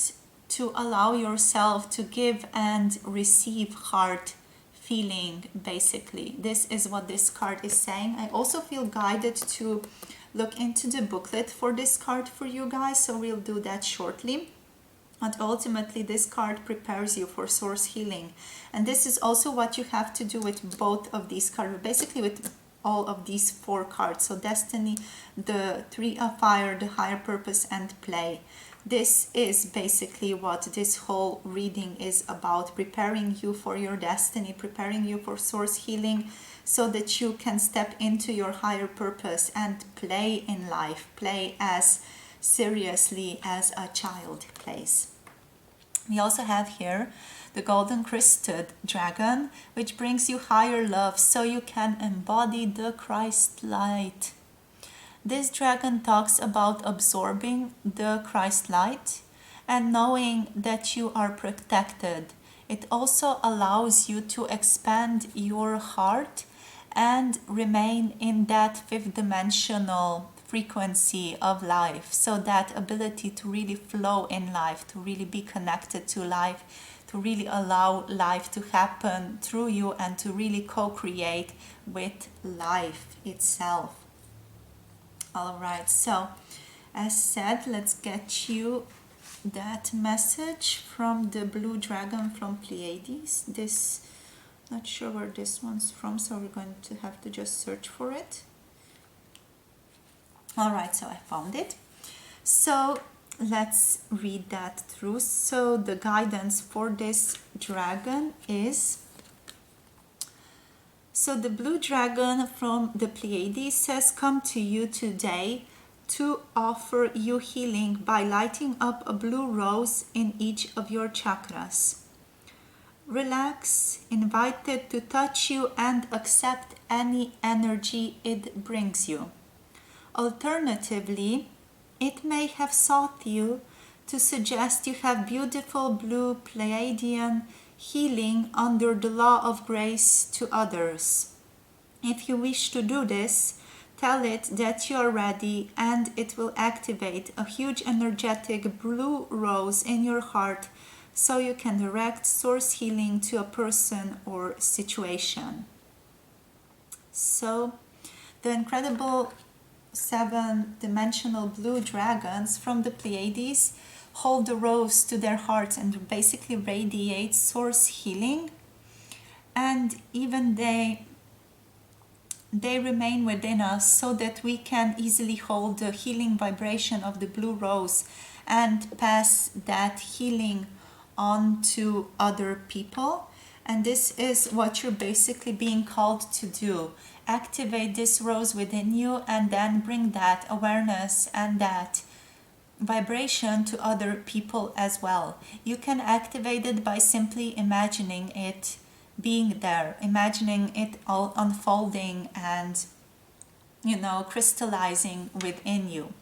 to allow yourself to give and receive heart feeling, basically. This is what this card is saying. I also feel guided to look into the booklet for this card for you guys, so we'll do that shortly. And ultimately, this card prepares you for source healing. And this is also what you have to do with both of these cards, basically with all of these 4 cards. So Destiny, the 3 of Fire, the Higher Purpose, and Play. This is basically what this whole reading is about, preparing you for your destiny, preparing you for source healing so that you can step into your higher purpose and play in life, play as seriously as a child plays. We also have here the golden crested dragon, which brings you higher love so you can embody the Christ light. This dragon talks about absorbing the Christ light and knowing that you are protected. It also allows you to expand your heart and remain in that 5th dimensional frequency of life. So that ability to really flow in life, to really be connected to life, to really allow life to happen through you and to really co-create with life itself. All right, so as said, let's get you that message from the blue dragon from Pleiades. This, not sure where this one's from, so we're going to have to just search for it. All right, so I found it. So let's read that through. So the guidance for this dragon is, so the blue dragon from the Pleiades says, come to you today to offer you healing by lighting up a blue rose in each of your chakras. Relax, invited to touch you and accept any energy it brings you. Alternatively, it may have sought you to suggest you have beautiful blue Pleiadian healing under the law of grace to others. If you wish to do this, tell it that you are ready and it will activate a huge energetic blue rose in your heart so you can direct source healing to a person or situation. So the incredible 7-dimensional blue dragons from the Pleiades hold the rose to their hearts and basically radiate source healing, and even they remain within us so that we can easily hold the healing vibration of the blue rose and pass that healing on to other people. And this is what you're basically being called to do. Activate this rose within you and then bring that awareness and that vibration to other people as well. You can activate it by simply imagining it being there, imagining it all unfolding and, crystallizing within you.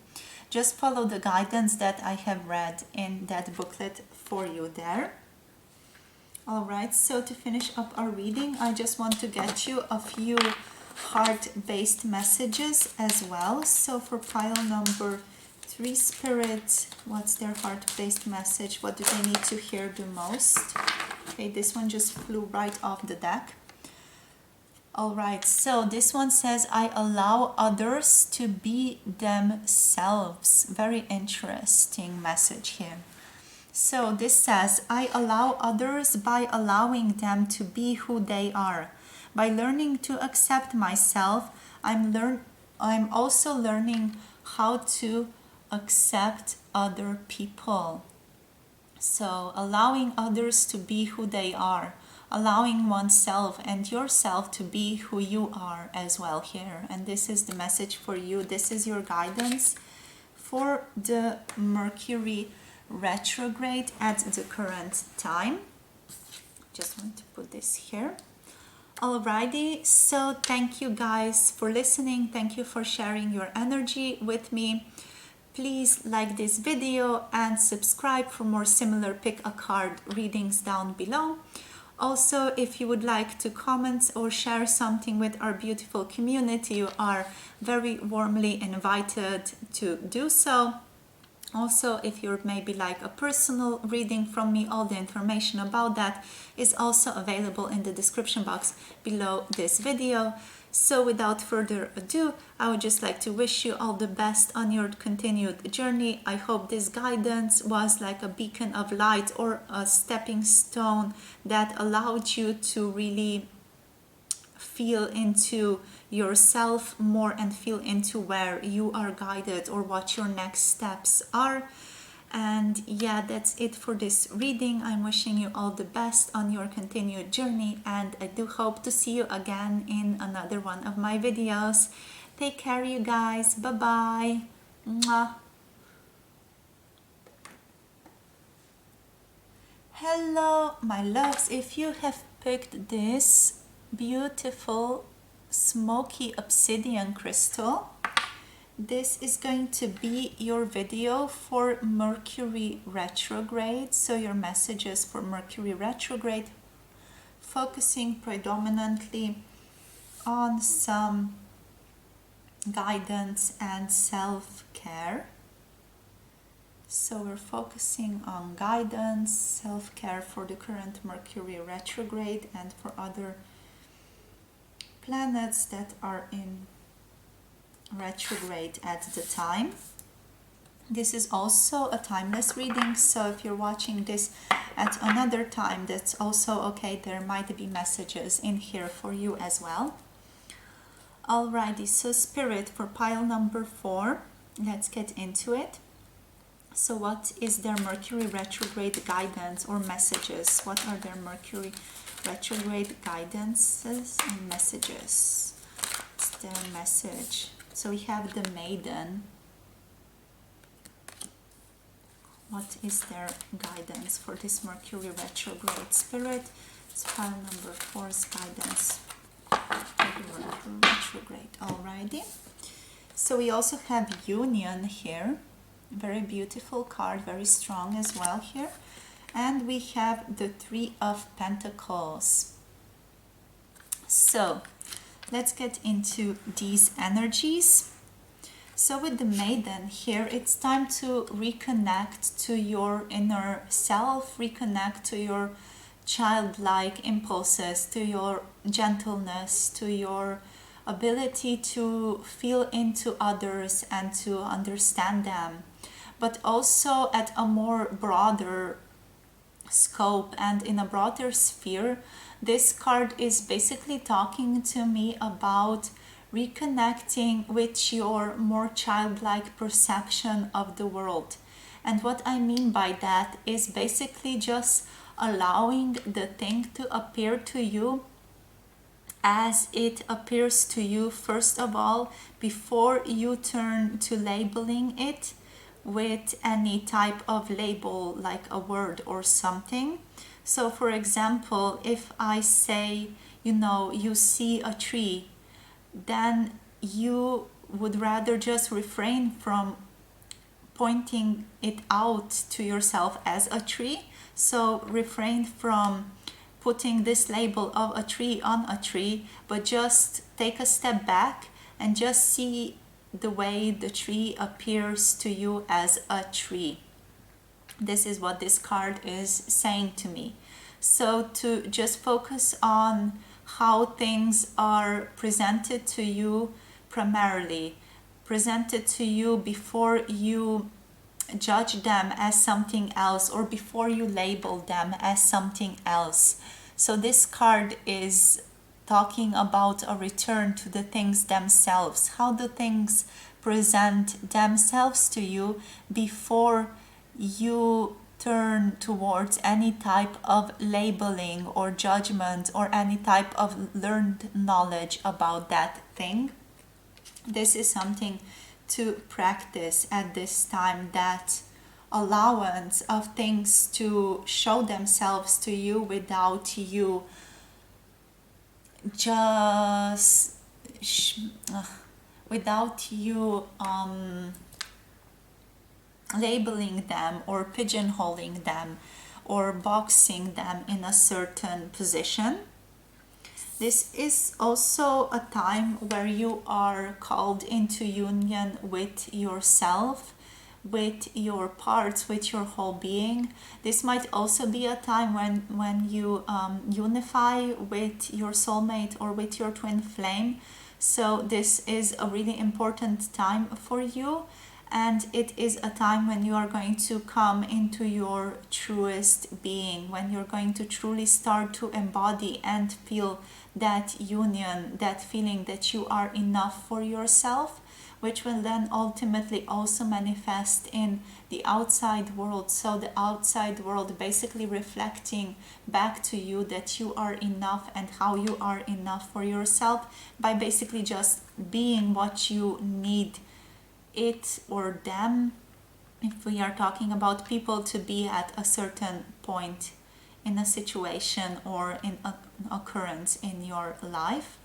Just follow the guidance that I have read in that booklet for you there. All right, so to finish up our reading, I just want to get you a few heart-based messages as well. So for pile number 3, Spirit, what's their heart-based message? What do they need to hear the most? Okay, this one just flew right off the deck. All right, so this one says, I allow others to be themselves. Very interesting message here. So this says, I allow others by allowing them to be who they are. By learning to accept myself, I'm also learning how to accept other people. So allowing others to be who they are, allowing oneself and yourself to be who you are as well here. And this is the message for you. This is your guidance for the Mercury retrograde at the current time. just want to put this here. Alrighty, so thank you guys for listening. Thank you for sharing your energy with me. Please like this video and subscribe for more similar pick a card readings down below. Also, if you would like to comment or share something with our beautiful community, you are very warmly invited to do so. Also, if you're maybe like a personal reading from me, all the information about that is also available in the description box below this video. So without further ado, I would just like to wish you all the best on your continued journey. I hope this guidance was like a beacon of light or a stepping stone that allowed you to really feel into yourself more and feel into where you are guided or what your next steps are. And yeah, that's it for this reading. I'm wishing you all the best on your continued journey, and I do hope to see you again in another one of my videos. Take care, you guys. Bye bye. Mwah. Hello, my loves. If you have picked this beautiful smoky obsidian crystal, this is going to be your video for Mercury retrograde. So your messages for Mercury retrograde, focusing predominantly on some guidance and self-care. So we're focusing on guidance, self-care for the current Mercury retrograde and for other planets that are in retrograde at the time. This is also a timeless reading, so if you're watching this at another time, that's also okay. There might be messages in here for you as well. Alrighty, so Spirit, for pile number 4, let's get into it. So what is their Mercury retrograde guidance or messages? What are their Mercury retrograde guidances and messages? What's their message? So we have the Maiden. What is their guidance for this Mercury retrograde? Spirit, it's pile number 4's guidance for Mercury retrograde. Alrighty. So we also have Union here. Very beautiful card, very strong as well here. And we have the 3 of Pentacles. So let's get into these energies. So with the Maiden here, it's time to reconnect to your inner self, reconnect to your childlike impulses, to your gentleness, to your ability to feel into others and to understand them, but also at a more broader scope and in a broader sphere. This card is basically talking to me about reconnecting with your more childlike perception of the world. And what I mean by that is basically just allowing the thing to appear to you as it appears to you, first of all, before you turn to labeling it with any type of label like a word or something. So for example, if I say, you know, you see a tree, then you would rather just refrain from pointing it out to yourself as a tree. So refrain from putting this label of a tree on a tree, but just take a step back and just see the way the tree appears to you as a tree. This is what this card is saying to me. So to just focus on how things are presented to you, primarily presented to you before you judge them as something else or before you label them as something else. So this card is talking about a return to the things themselves, how the things present themselves to you before you turn towards any type of labeling or judgment or any type of learned knowledge about that thing. This is something to practice at this time, that allowance of things to show themselves to you without you just without you labeling them or pigeonholing them or boxing them in a certain position. This is also a time where you are called into union with yourself, with your parts, with your whole being. This might also be a time when you unify with your soulmate or with your twin flame. So this is a really important time for you, and it is a time when you are going to come into your truest being, when you're going to truly start to embody and feel that union, that feeling that you are enough for yourself, which will then ultimately also manifest in the outside world. So the outside world basically reflecting back to you that you are enough and how you are enough for yourself by basically just being what you need it or them, if we are talking about people, to be at a certain point in a situation or in an occurrence in your life.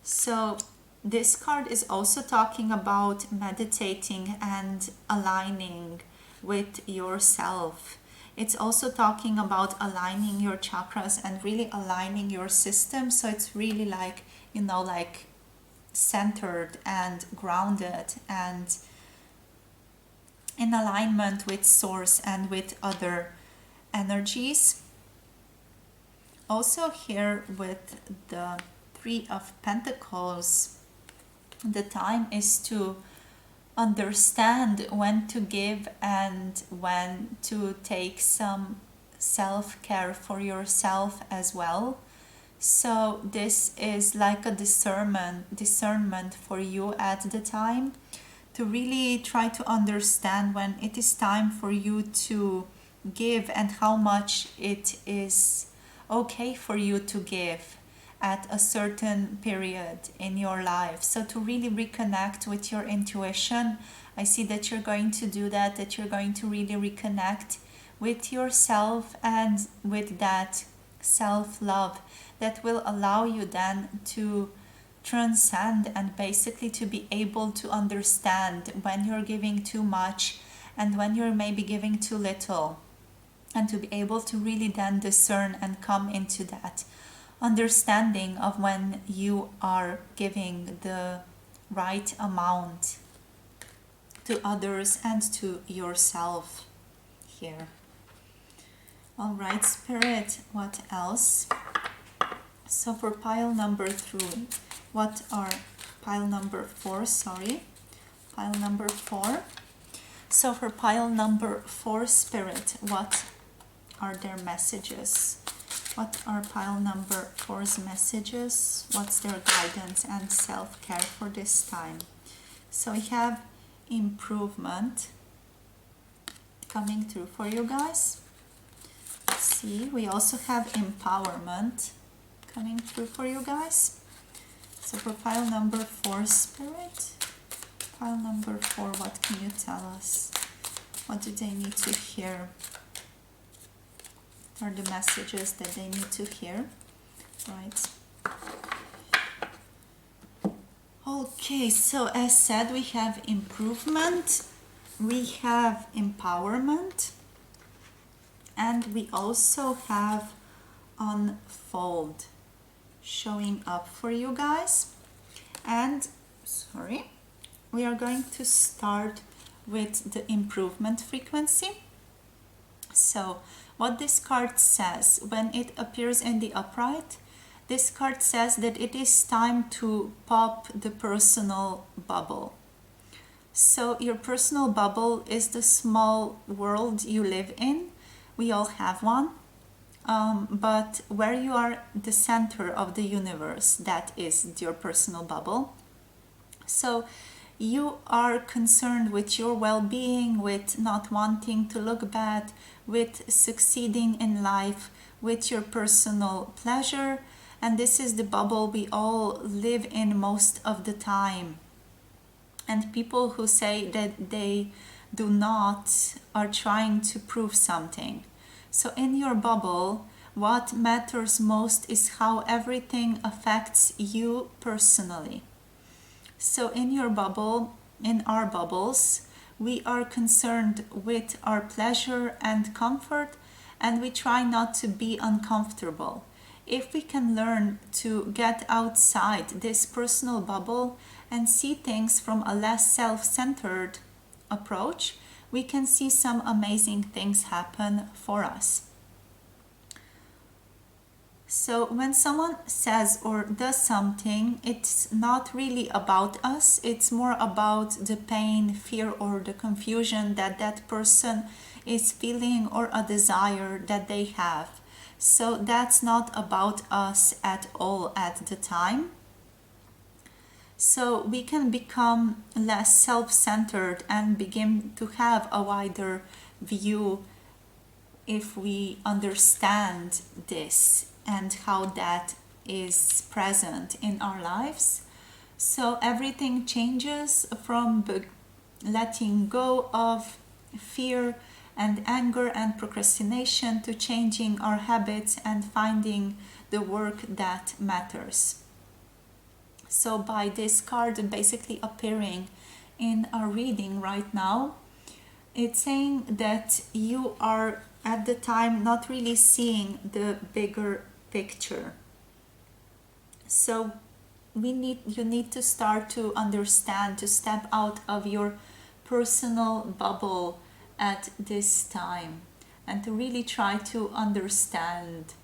So this card is also talking about meditating and aligning with yourself. It's also talking about aligning your chakras and really aligning your system. So it's really like, like centered and grounded and in alignment with source and with other energies. Also here with the Three of Pentacles, the time is to understand when to give and when to take some self-care for yourself as well. So this is like a discernment for you at the time, to really try to understand when it is time for you to give and how much it is okay for you to give at a certain period in your life. So to really reconnect with your intuition, I see that you're going to do that you're going to really reconnect with yourself and with that self-love that will allow you then to transcend and basically to be able to understand when you're giving too much and when you're maybe giving too little, and to be able to really then discern and come into that understanding of when you are giving the right amount to others and to yourself here. All right, Spirit, what else? So for pile number 3, what are pile number 4, pile number 4. So for pile number 4, Spirit, what are their messages? What are pile number 4's messages? What's their guidance and self-care for this time? So we have improvement coming through for you guys. Let's see, we also have empowerment coming through for you guys. So for pile number 4, Spirit, pile number 4, what can you tell us? What do they need to hear? What are the messages that they need to hear? Right. Okay, so as said, we have improvement, we have empowerment, and we also have unfold showing up for you guys. And we are going to start with the improvement frequency. So what this card says when it appears in the upright, this card says that it is time to pop the personal bubble. So your personal bubble is the small world you live in. We all have one. But where you are the center of the universe, that is your personal bubble. So you are concerned with your well-being, with not wanting to look bad, with succeeding in life, with your personal pleasure. And this is the bubble we all live in most of the time. And people who say that they do not are trying to prove something. So in your bubble, what matters most is how everything affects you personally. So in your bubble, in our bubbles, we are concerned with our pleasure and comfort, and we try not to be uncomfortable. If we can learn to get outside this personal bubble and see things from a less self-centered approach, we can see some amazing things happen for us. So when someone says or does something, it's not really about us, it's more about the pain, fear, or the confusion that that person is feeling, or a desire that they have. So that's not about us at all at the time. So we can become less self-centered and begin to have a wider view if we understand this and how that is present in our lives. So everything changes from letting go of fear and anger and procrastination to changing our habits and finding the work that matters. So by this card basically appearing in our reading right now, it's saying that you are at the time not really seeing the bigger picture. So you need to start to understand, to step out of your personal bubble at this time, and to really try to understand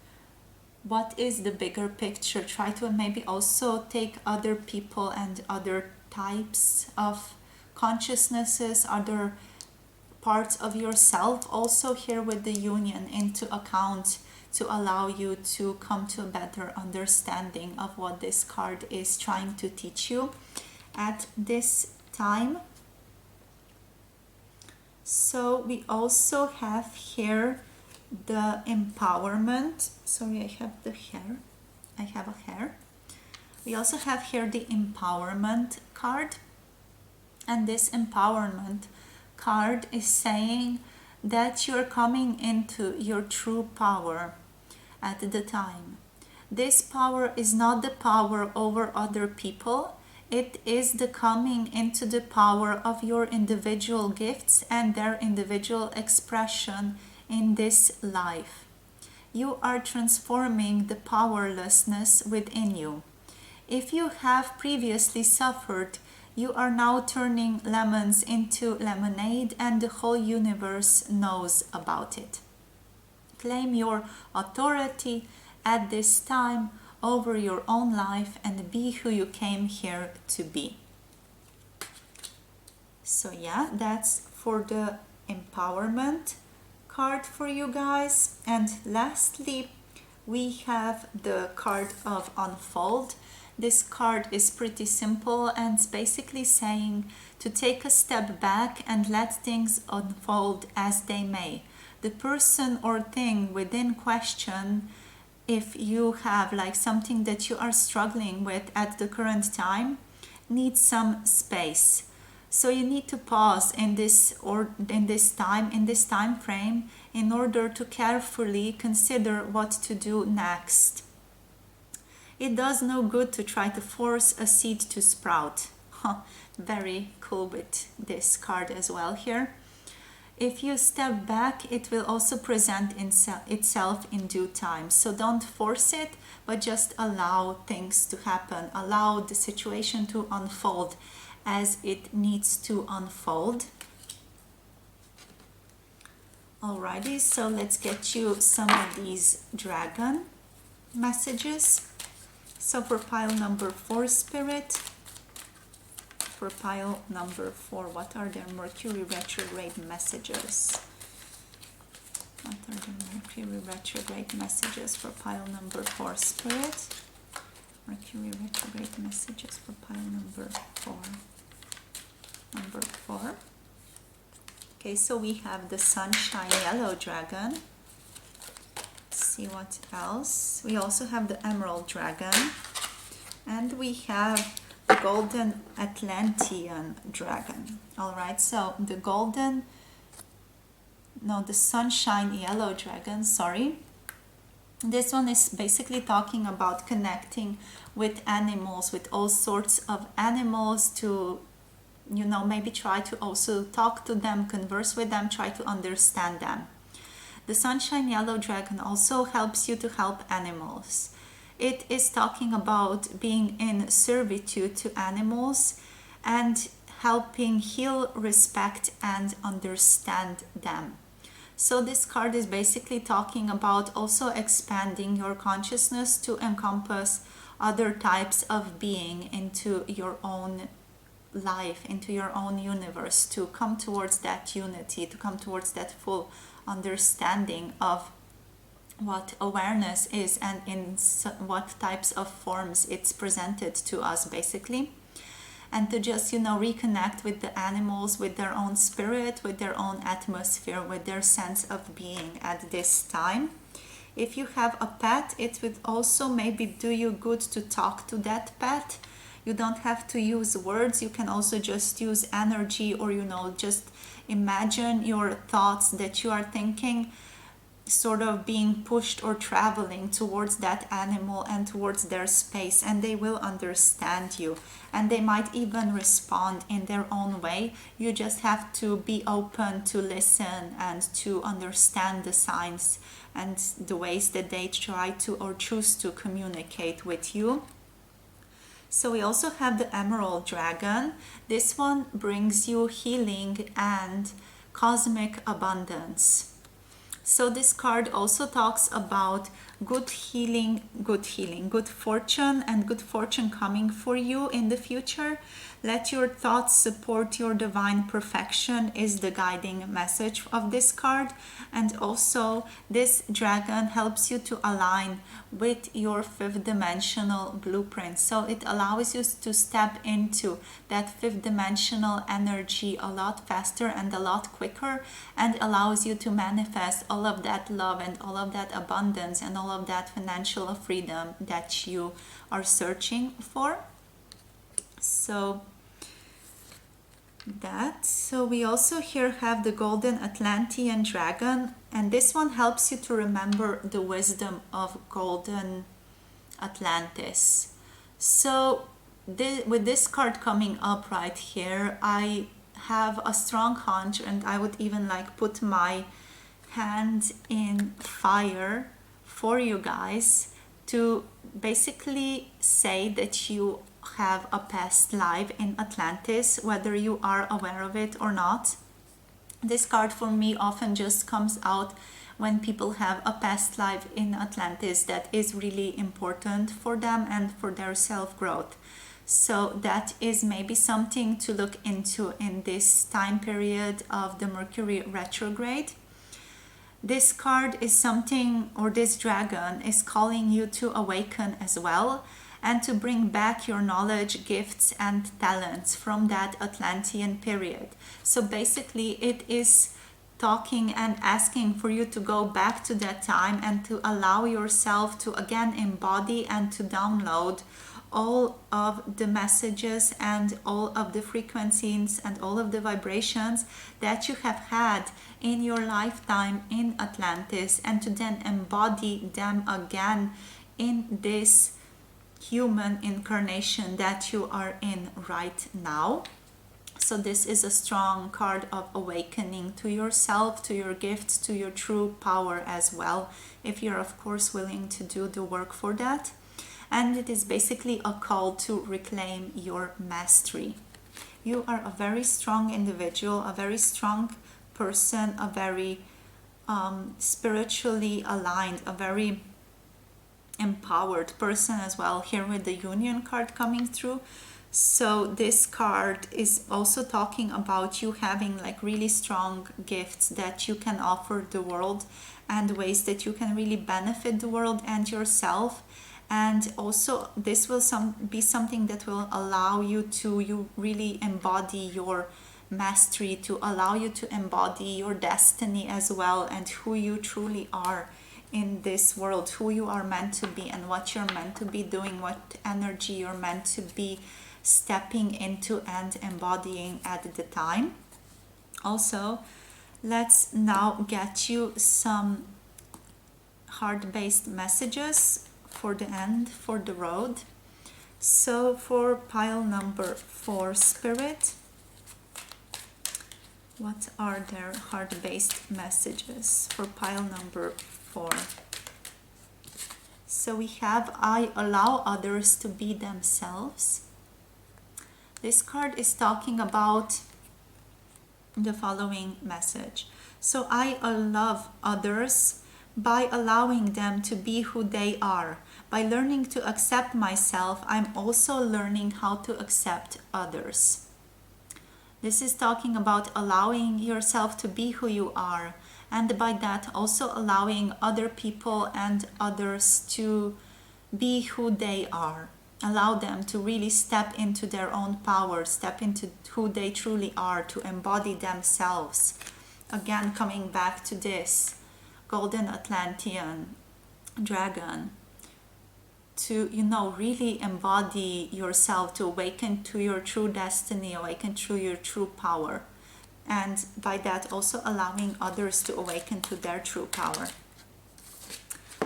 what is the bigger picture. Try to maybe also take other people and other types of consciousnesses, other parts of yourself also here with the union into account, to allow you to come to a better understanding of what this card is trying to teach you at this time. So we also have here the empowerment. Sorry, I have the hair. I have a hair. We also have here the empowerment card. And this empowerment card is saying that you're coming into your true power at the time. This power is not the power over other people. It is the coming into the power of your individual gifts and their individual expression in this life. You are transforming the powerlessness within you. If you have previously suffered, you are now turning lemons into lemonade, and the whole universe knows about it. Claim your authority at this time over your own life and be who you came here to be. So yeah, that's for the empowerment card for you guys. And lastly, we have the card of unfold. This card is pretty simple, and it's basically saying to take a step back and let things unfold as they may. The person or thing within question, if you have like something that you are struggling with at the current time, needs some space. So you need to pause in this time frame in order to carefully consider what to do next. It does no good to try to force a seed to sprout. Very cool with this card as well here. If you step back, it will also present itself in due time. So don't force it, but just allow things to happen. Allow the situation to unfold as it needs to unfold. Alrighty, so let's get you some of these dragon messages. So for pile number 4, Spirit, for pile number 4, what are their Mercury retrograde messages? What are the Mercury retrograde messages for pile number 4, Spirit? Mercury retrograde messages for pile number 4. Number 4. Okay, so we have the Sunshine Yellow Dragon. See what else. We also have the Emerald Dragon, and we have golden Atlantean dragon. All right, so the sunshine yellow dragon, sorry. This one is basically talking about connecting with animals, with all sorts of animals, to maybe try to also talk to them, converse with them, try to understand them. The sunshine yellow dragon also helps you to help animals. It is talking about being in servitude to animals and helping heal, respect, and understand them. So this card is basically talking about also expanding your consciousness to encompass other types of being into your own life, into your own universe, to come towards that unity, to come towards that full understanding of what awareness is and in what types of forms it's presented to us, basically. And to just reconnect with the animals, with their own spirit, with their own atmosphere, with their sense of being at this time. If you have a pet, it would also maybe do you good to talk to that pet. You don't have to use words, you can also just use energy, or just imagine your thoughts that you are thinking sort of being pushed or traveling towards that animal and towards their space, and they will understand you, and they might even respond in their own way. You just have to be open to listen and to understand the signs and the ways that they try to or choose to communicate with you. So we also have the emerald dragon. This one brings you healing and cosmic abundance. So this card also talks about good fortune, and good fortune coming for you in the future. Let your thoughts support your divine perfection is the guiding message of this card. And also this dragon helps you to align with your fifth dimensional blueprint. So it allows you to step into that fifth dimensional energy a lot faster and a lot quicker, and allows you to manifest all of that love and all of that abundance and all of that financial freedom that you are searching for. So we also here have the golden Atlantean dragon, and this one helps you to remember the wisdom of golden Atlantis. So with this card coming up right here, I have a strong hunch, and I would even put my hand in fire for you guys to basically say that you have a past life in Atlantis, whether you are aware of it or not. This card for me often just comes out when people have a past life in Atlantis that is really important for them and for their self-growth. So that is maybe something to look into in this time period of the Mercury retrograde. This card is something, or this dragon is calling you to awaken as well, and to bring back your knowledge, gifts, and talents from that Atlantean period. So basically it is talking and asking for you to go back to that time and to allow yourself to again embody and to download all of the messages and all of the frequencies and all of the vibrations that you have had in your lifetime in Atlantis, and to then embody them again in this human incarnation that you are in right now. So this is a strong card of awakening to yourself, to your gifts, to your true power as well, if you're of course willing to do the work for that. And it is basically a call to reclaim your mastery. You are a very strong individual, a very strong person, a very spiritually aligned, a very empowered person as well, here with the Union card coming through. So this card is also talking about you having really strong gifts that you can offer the world, and ways that you can really benefit the world and yourself. And also this will be something that will allow you to really embody your mastery, to allow you to embody your destiny as well, and who you truly are in this world, who you are meant to be and what you're meant to be doing, what energy you're meant to be stepping into and embodying at the time. Also, let's now get you some heart-based messages for the end, for the road. So for pile number 4, Spirit, what are their heart-based messages for pile number 4? So we have, I allow others to be themselves. This card is talking about the following message. So I love others by allowing them to be who they are. By learning to accept myself, I'm also learning how to accept others. This is talking about allowing yourself to be who you are, and by that also allowing other people and others to be who they are. Allow them to really step into their own power, step into who they truly are, to embody themselves. Again, coming back to this golden Atlantean dragon, to, really embody yourself, to awaken to your true destiny, awaken to your true power, and by that also allowing others to awaken to their true power.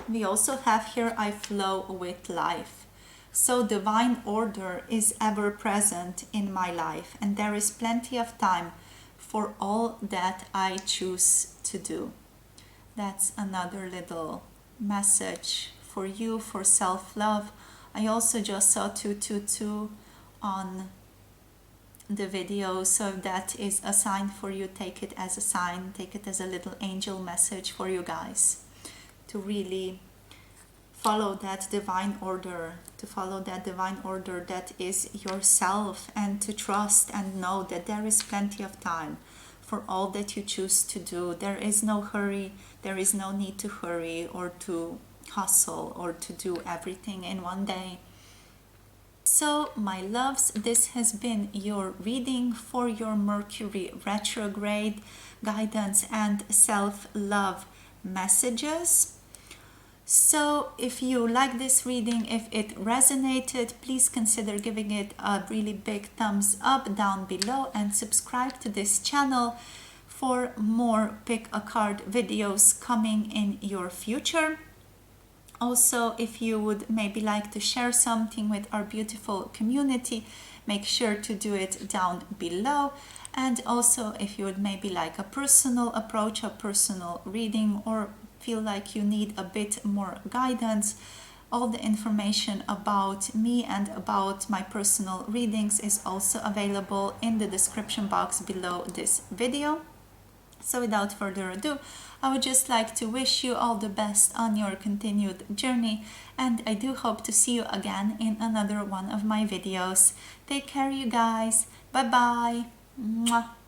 We also have here, I flow with life. So divine order is ever present in my life, and there is plenty of time for all that I choose to do. That's another little message for you, for self-love. I also just saw 222 on the video, so if that is a sign for you, take it as a sign, take it as a little angel message for you guys to really follow that divine order, that is yourself, and to trust and know that there is plenty of time for all that you choose to do. There is no hurry, there is no need to hurry or to hustle or to do everything in one day. So my loves, this has been your reading for your Mercury retrograde guidance and self-love messages. So if you like this reading, if it resonated, please consider giving it a really big thumbs up down below, and subscribe to this channel for more pick a card videos coming in your future. Also, if you would maybe like to share something with our beautiful community, make sure to do it down below. And also, if you would maybe like a personal approach, a personal reading, or feel like you need a bit more guidance, all the information about me and about my personal readings is also available in the description box below this video. So without further ado, I would just like to wish you all the best on your continued journey, and I do hope to see you again in another one of my videos. Take care, you guys. Bye bye. Mwah.